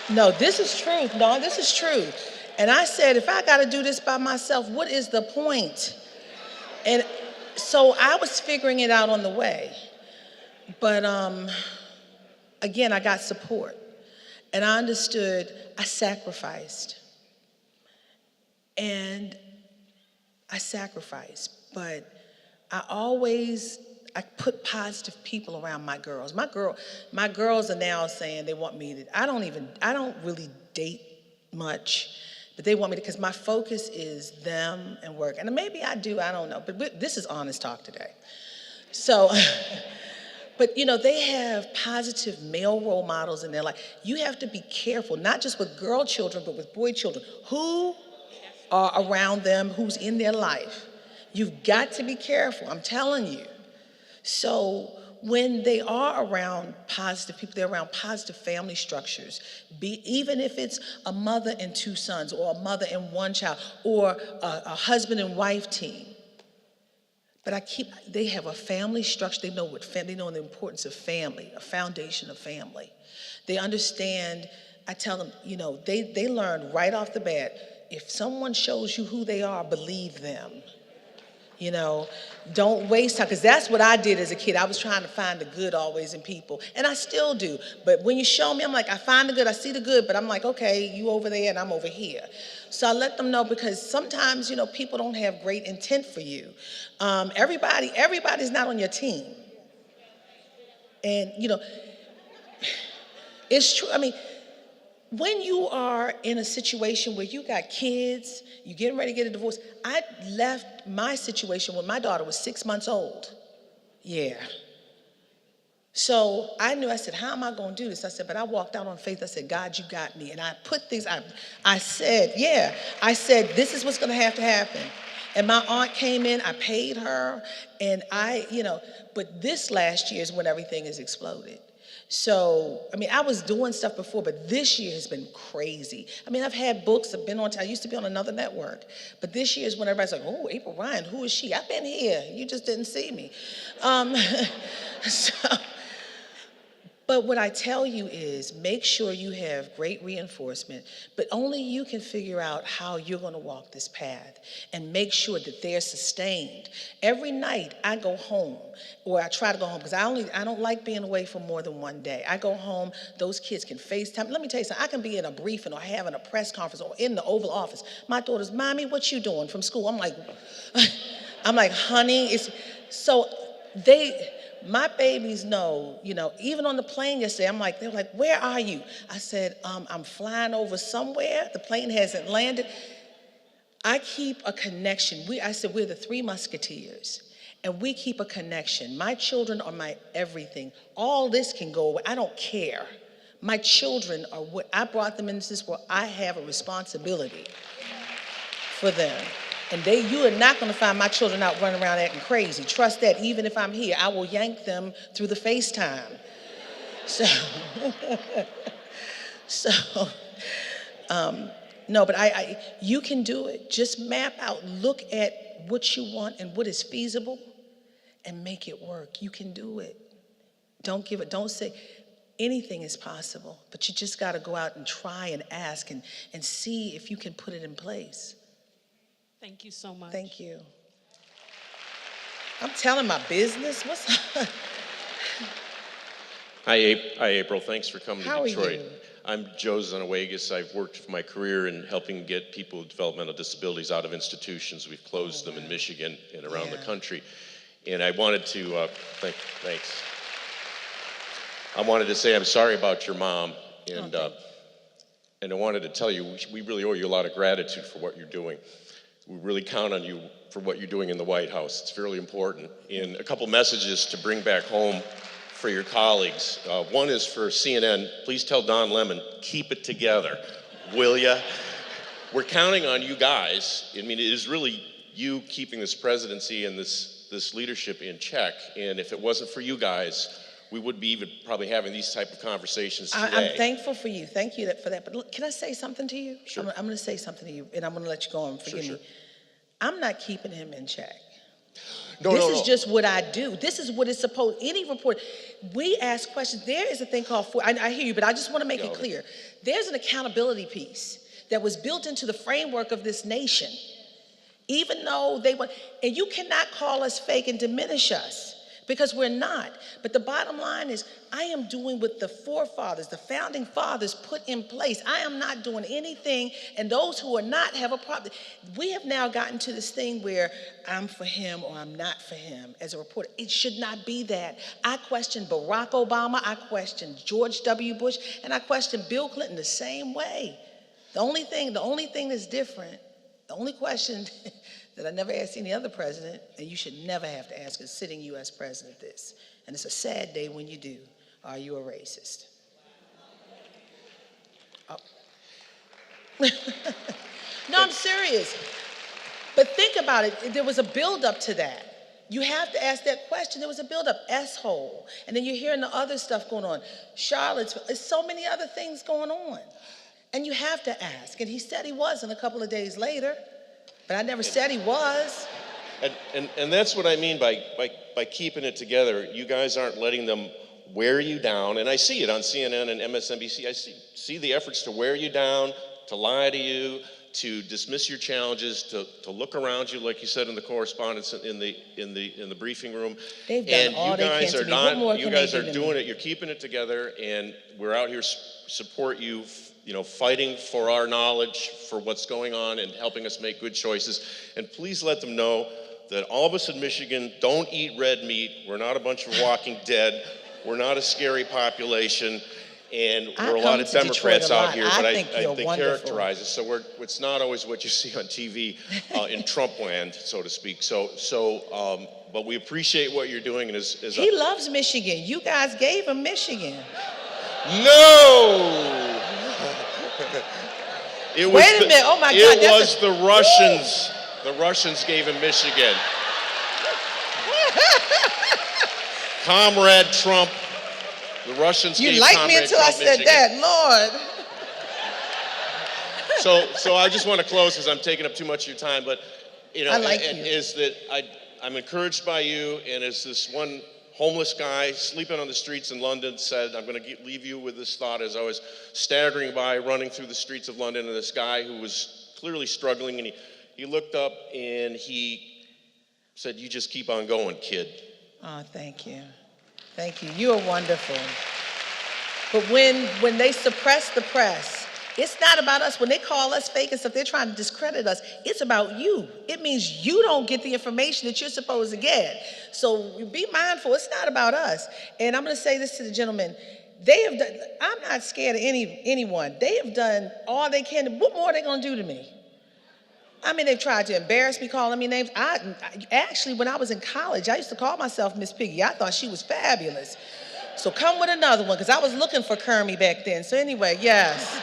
No, this is truth. No, this is truth. And I said, if I got to do this by myself, what is the point? And so I was figuring it out on the way. But again, I got support. And I understood I sacrificed. And I sacrificed. But I put positive people around my girls. My girls are now saying they want me to, I don't really date much. But they want me to, because my focus is them and work. And maybe I do, I don't know. But this is honest talk today. So, but they have positive male role models in their life. You have to be careful, not just with girl children, but with boy children. Who are around them, who's in their life. You've got to be careful, I'm telling you. So when they are around positive people, they're around positive family structures, even if it's a mother and two sons, or a mother and one child, or a husband and wife team. But they have a family structure. They know they know the importance of family, a foundation of family. They understand. I tell them, they learn right off the bat, if someone shows you who they are, believe them. Don't waste time, because that's what I did as a kid. I was trying to find the good always in people, and I still do. But when you show me, I'm like, I find the good, I see the good, but I'm like, okay, you over there and I'm over here. So I let them know, because sometimes, people don't have great intent for you. Everybody's not on your team. And, it's true. when you are in a situation where you got kids, you're getting ready to get a divorce, I left my situation when my daughter was 6 months old. Yeah. So I knew, I said, how am I going to do this? I said, but I walked out on faith. I said, God, you got me. And I put things, I said, this is what's going to happen. And my aunt came in, I paid her, and but this last year is when everything has exploded. So, I mean, I was doing stuff before, but this year has been crazy. I mean, I've had books, I used to be on another network, but this year is when everybody's like, oh, April Ryan, who is she? I've been here, you just didn't see me. But what I tell you is make sure you have great reinforcement, but only you can figure out how you're going to walk this path and make sure that they're sustained. Every night I go home, or I try to go home, because I don't like being away for more than one day. I go home, those kids can FaceTime. Let me tell you something, I can be in a briefing or having a press conference or in the Oval Office. My daughter's, Mommy, what you doing from school? I'm like, honey, my babies know, even on the plane yesterday, they were like, where are you? I said, I'm flying over somewhere. The plane hasn't landed. I keep a connection. I said, we're the Three Musketeers, and we keep a connection. My children are my everything. All this can go away. I don't care. My children are what I brought them into this world. I have a responsibility for them. And you are not going to find my children out running around acting crazy. Trust that. Even if I'm here, I will yank them through the FaceTime. No, but you can do it. Just map out, look at what you want and what is feasible, and make it work. You can do it. Don't say anything is possible, but you just got to go out and try and ask and see if you can put it in place. Thank you so much. Thank you. I'm telling my business. Hi, April. Thanks for coming to Detroit. How are you? I'm Joe Zanawagas. I've worked for my career in helping get people with developmental disabilities out of institutions. We've closed them in Michigan and around the country. And I wanted to, thanks. I wanted to say I'm sorry about your mom. And I wanted to tell you, we really owe you a lot of gratitude for what you're doing. We really count on you for what you're doing in the White House. It's fairly important. And a couple messages to bring back home for your colleagues. One is for CNN. Please tell Don Lemon, keep it together, will ya? We're counting on you guys. I mean, it is really you keeping this presidency and this leadership in check. And if it wasn't for you guys, we would be even probably having these type of conversations today. I'm thankful for you. Thank you for that. But look, can I say something to you? Sure. I'm going to say something to you, and I'm going to let you go on. Forgive me. I'm not keeping him in check. This is just what I do. This is what it's supposed, any report, we ask questions. There is a thing called, I hear you, but I just want to make it clear. There's an accountability piece that was built into the framework of this nation, even though and you cannot call us fake and diminish us, because we're not. But the bottom line is, I am doing what the forefathers, the founding fathers put in place. I am not doing anything, and those who are not have a problem. We have now gotten to this thing where I'm for him or I'm not for him as a reporter. It should not be that. I questioned Barack Obama, I questioned George W. Bush, and I questioned Bill Clinton the same way. The only thing that's different, the only question that I never asked any other president, and you should never have to ask a sitting U.S. president this, and it's a sad day when you do, are you a racist? Oh. No, I'm serious. But think about it, there was a buildup to that. You have to ask that question. There was a buildup, S-hole. And then you're hearing the other stuff going on. Charlottesville, there's so many other things going on. And you have to ask. And he said he wasn't a couple of days later. But I never said he was. And that's what I mean by keeping it together. You guys aren't letting them wear you down. And I see it on CNN and MSNBC. I see the efforts to wear you down, to lie to you, to dismiss your challenges, to look around you, like you said in the correspondence in the briefing room. They've done all they can to me. What more you guys are doing it. You're keeping it together, and we're out here support you. Fighting for our knowledge, for what's going on, and helping us make good choices. And please let them know that all of us in Michigan don't eat red meat. We're not a bunch of walking dead. We're not a scary population. And I we're a come lot of to Detroit Democrats a out lot. here, I but I think you're think wonderful. characterize us. So it's not always what you see on TV in Trump land, so to speak. But we appreciate what you're doing. And He loves Michigan. You guys gave him Michigan. No! Wait a minute. Oh my God. It was the Russians. The Russians gave him Michigan. Comrade Trump. The Russians You gave liked Comrade me until Trump I said Michigan. that, Lord. So I just want to close because I'm taking up too much of your time. But I like you. is that I'm encouraged by you. And as this one homeless guy sleeping on the streets in London said, I'm going to leave you with this thought as I was staggering by, running through the streets of London, and this guy who was clearly struggling, and he looked up and he said, "You just keep on going, kid." Oh, thank you. Thank you. You are wonderful. But when they suppress the press, it's not about us. When they call us fake and stuff, they're trying to discredit us. It's about you. It means you don't get the information that you're supposed to get. So be mindful. It's not about us. And I'm going to say this to the gentleman. They have done, I'm not scared of anyone. They have done all they can. What more are they going to do to me? I mean, they've tried to embarrass me, calling me names. Actually, when I was in college, I used to call myself Miss Piggy. I thought she was fabulous. So come with another one, because I was looking for Kermie back then. So anyway, yes.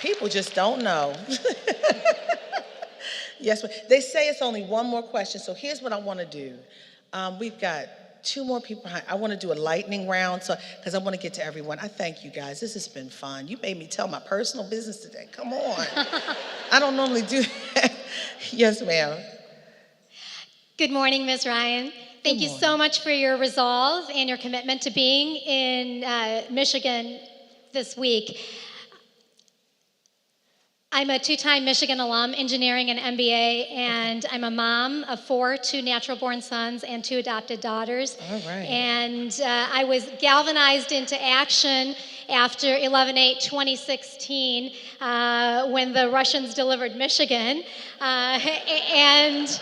People just don't know. Yes, they say it's only one more question. So here's what I want to do. We've got 2 more people behind. I want to do a lightning round because I want to get to everyone. I thank you guys. This has been fun. You made me tell my personal business today. Come on. I don't normally do that. Yes, ma'am. Good morning, Ms. Ryan. Thank you so much for your resolve and your commitment to being in Michigan this week. I'm a 2-time Michigan alum, engineering and MBA, and I'm a mom of 4, 2 natural-born sons and 2 adopted daughters. All right. And I was galvanized into action after 11/8/2016 when the Russians delivered Michigan, and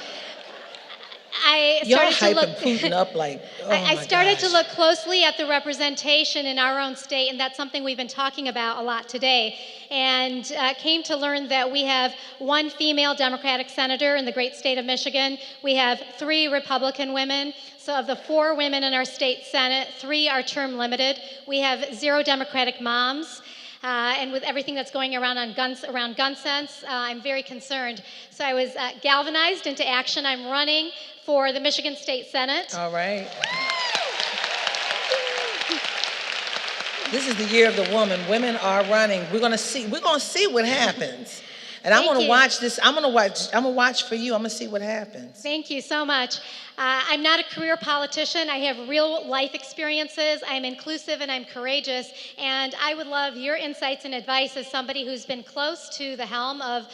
I Y'all started to hyping look. Putin up like, oh I my started gosh. to look closely at the representation in our own state, and that's something we've been talking about a lot today. And came to learn that we have 1 female Democratic senator in the great state of Michigan. We have 3 Republican women. So of the 4 women in our state Senate, 3 are term limited. We have 0 Democratic moms. And with everything that's going around gun sense, I'm very concerned. So I was galvanized into action. I'm running for the Michigan State Senate. All right. This is the year of the woman. Women are running. We're gonna see what happens. And I'm gonna watch this. I'm gonna watch for you. I'm gonna see what happens. Thank you so much. I'm not a career politician. I have real life experiences. I'm inclusive and I'm courageous. And I would love your insights and advice as somebody who's been close to the helm of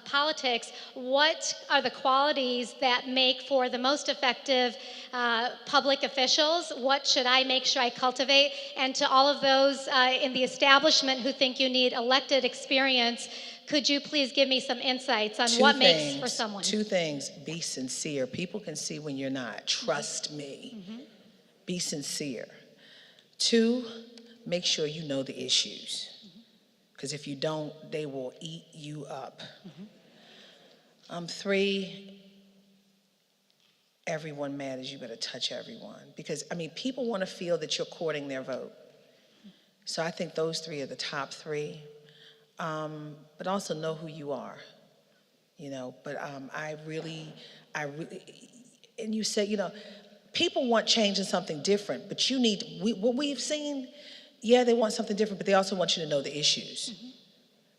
politics. What are the qualities that make for the most effective public officials? What should I make sure I cultivate? And to all of those in the establishment who think you need elected experience, could you please give me some insights on what makes for someone? 2 things. Be sincere. People can see when you're not. Trust me. Mm-hmm. Be sincere. 2, make sure you know the issues. Because if you don't, they will eat you up. 3, everyone matters. You better touch everyone. Because, people want to feel that you're courting their vote. So I think those 3 are the top 3. But also know who you are, but I really, and you said, people want change in something different, but what we've seen, they want something different, but they also want you to know the issues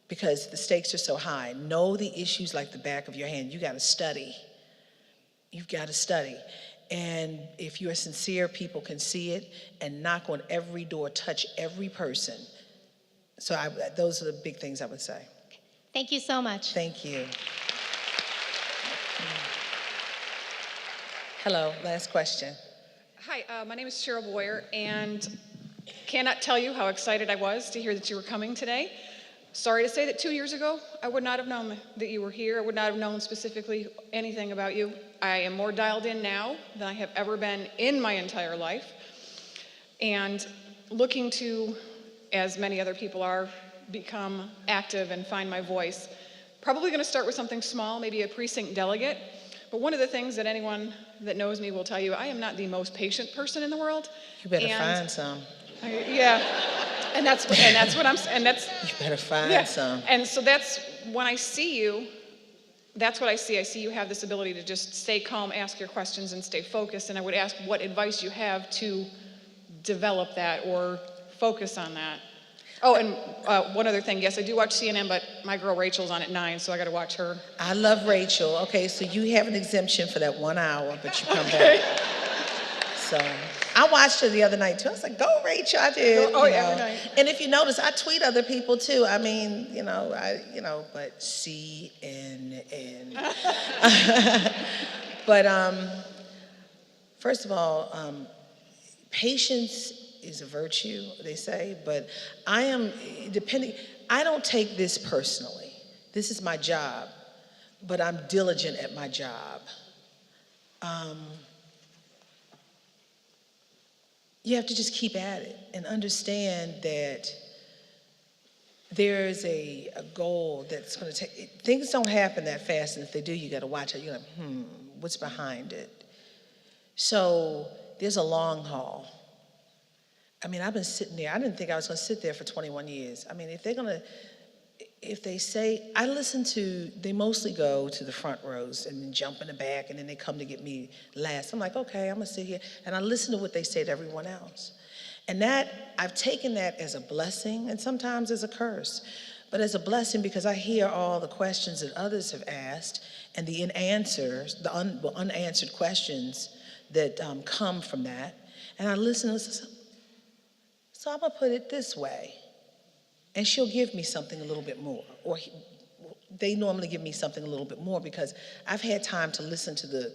because the stakes are so high. Know the issues like the back of your hand. You got to study. You've got to study. And if you're sincere, people can see it and knock on every door, touch every person. So those are the big things I would say. Thank you so much. Thank you. Hello, last question. Hi, my name is Cheryl Boyer, and cannot tell you how excited I was to hear that you were coming today. Sorry to say that 2 years ago, I would not have known that you were here. I would not have known specifically anything about you. I am more dialed in now than I have ever been in my entire life. And looking to, as many other people are, become active and find my voice. Probably going to start with something small, maybe a precinct delegate. But one of the things that anyone that knows me will tell you, I am not the most patient person in the world. You better find some. Yeah, and that's what I'm. And that's You better find some. And so that's when I see you. That's what I see. I see you have this ability to just stay calm, ask your questions, and stay focused. And I would ask what advice you have to develop that or focus on that. Oh, and one other thing. Yes, I do watch CNN, but my girl Rachel's on at 9, so I got to watch her. I love Rachel. Okay, so you have an exemption for that 1 hour, but you come back. So I watched her the other night too. I was like, go Rachel, I did. Oh, yeah, every night. And if you notice, I tweet other people too. I mean, but CNN. But first of all, patience is a virtue, they say, but I don't take this personally. This is my job, but I'm diligent at my job. You have to just keep at it and understand that there's a goal that's going to take, things don't happen that fast, and if they do, you got to watch it. You're like, what's behind it? So there's a long haul. I mean, I've been sitting there. I didn't think I was going to sit there for 21 years. I mean, if they say, they mostly go to the front rows and then jump in the back, and then they come to get me last. I'm like, okay, I'm going to sit here. And I listen to what they say to everyone else. And I've taken that as a blessing and sometimes as a curse, but as a blessing because I hear all the questions that others have asked and the unanswered questions that come from that. And I listen and say, so I'm going to put it this way. And she'll give me something a little bit more. Or they normally give me something a little bit more because I've had time to listen to the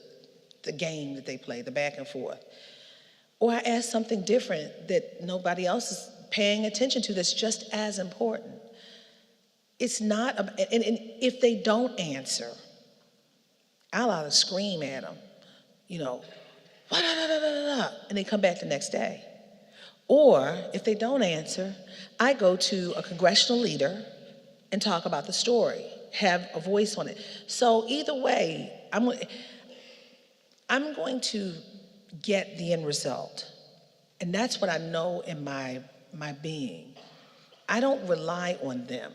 game that they play, the back and forth. Or I ask something different that nobody else is paying attention to that's just as important. It's not, and if they don't answer, I'll either scream at them, and they come back the next day. Or if they don't answer, I go to a congressional leader and talk about the story, have a voice on it. So either way, I'm going to get the end result. And that's what I know in my being. I don't rely on them.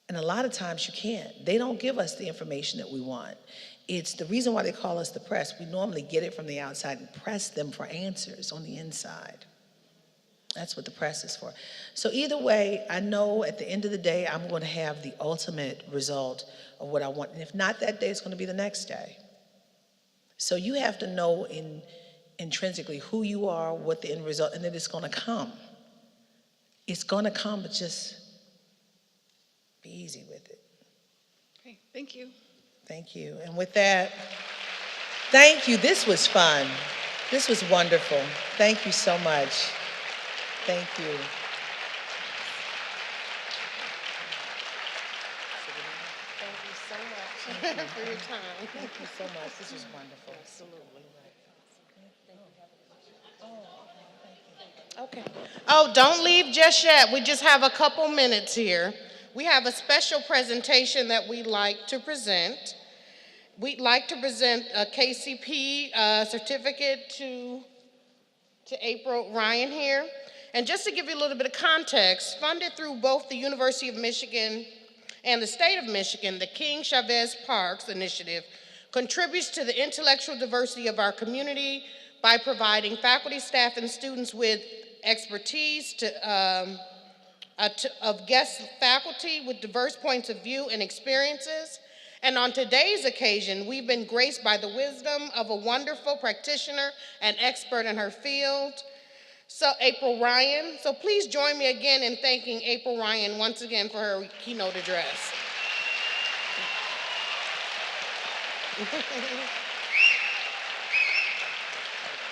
And a lot of times you can't. They don't give us the information that we want. It's the reason why they call us the press. We normally get it from the outside and press them for answers on the inside. That's what the press is for. So either way, I know at the end of the day, I'm going to have the ultimate result of what I want. And if not that day, it's going to be the next day. So you have to know intrinsically who you are, what the end result, and that it's going to come. It's going to come, but just be easy with it. Okay, thank you. Thank you. And with that, thank you. This was fun. This was wonderful. Thank you so much. Thank you. Thank you so much for your time. Thank you so much. This was wonderful. Absolutely. Okay. Oh, don't leave just yet. We just have a couple minutes here. We have a special presentation that we'd like to present. We'd like to present a KCP certificate to April Ryan here. And just to give you a little bit of context, funded through both the University of Michigan and the state of Michigan, the King Chavez Parks Initiative contributes to the intellectual diversity of our community by providing faculty, staff, and students with expertise of guest faculty with diverse points of view and experiences. And on today's occasion, we've been graced by the wisdom of a wonderful practitioner and expert in her field, so April Ryan. So please join me again in thanking April Ryan once again for her keynote address.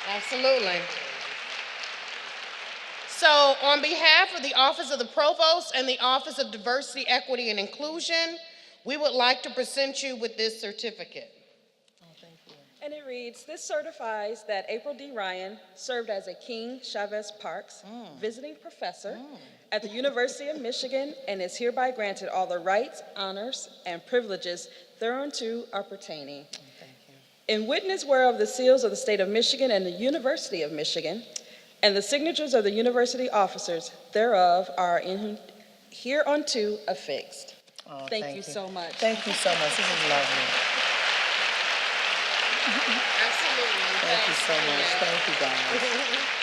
Absolutely. So on behalf of the Office of the Provost and the Office of Diversity, Equity, and Inclusion, we would like to present you with this certificate. Oh, thank you. And it reads, this certifies that April D. Ryan served as a King Chavez Parks visiting professor at the University of Michigan and is hereby granted all the rights, honors, and privileges thereunto are pertaining. In witness whereof the seals of the state of Michigan and the University of Michigan and the signatures of the university officers thereof are hereunto affixed. Oh, Thank you so much. Thank you so much. This is lovely. Absolutely. Thank you so much. Thank you, guys.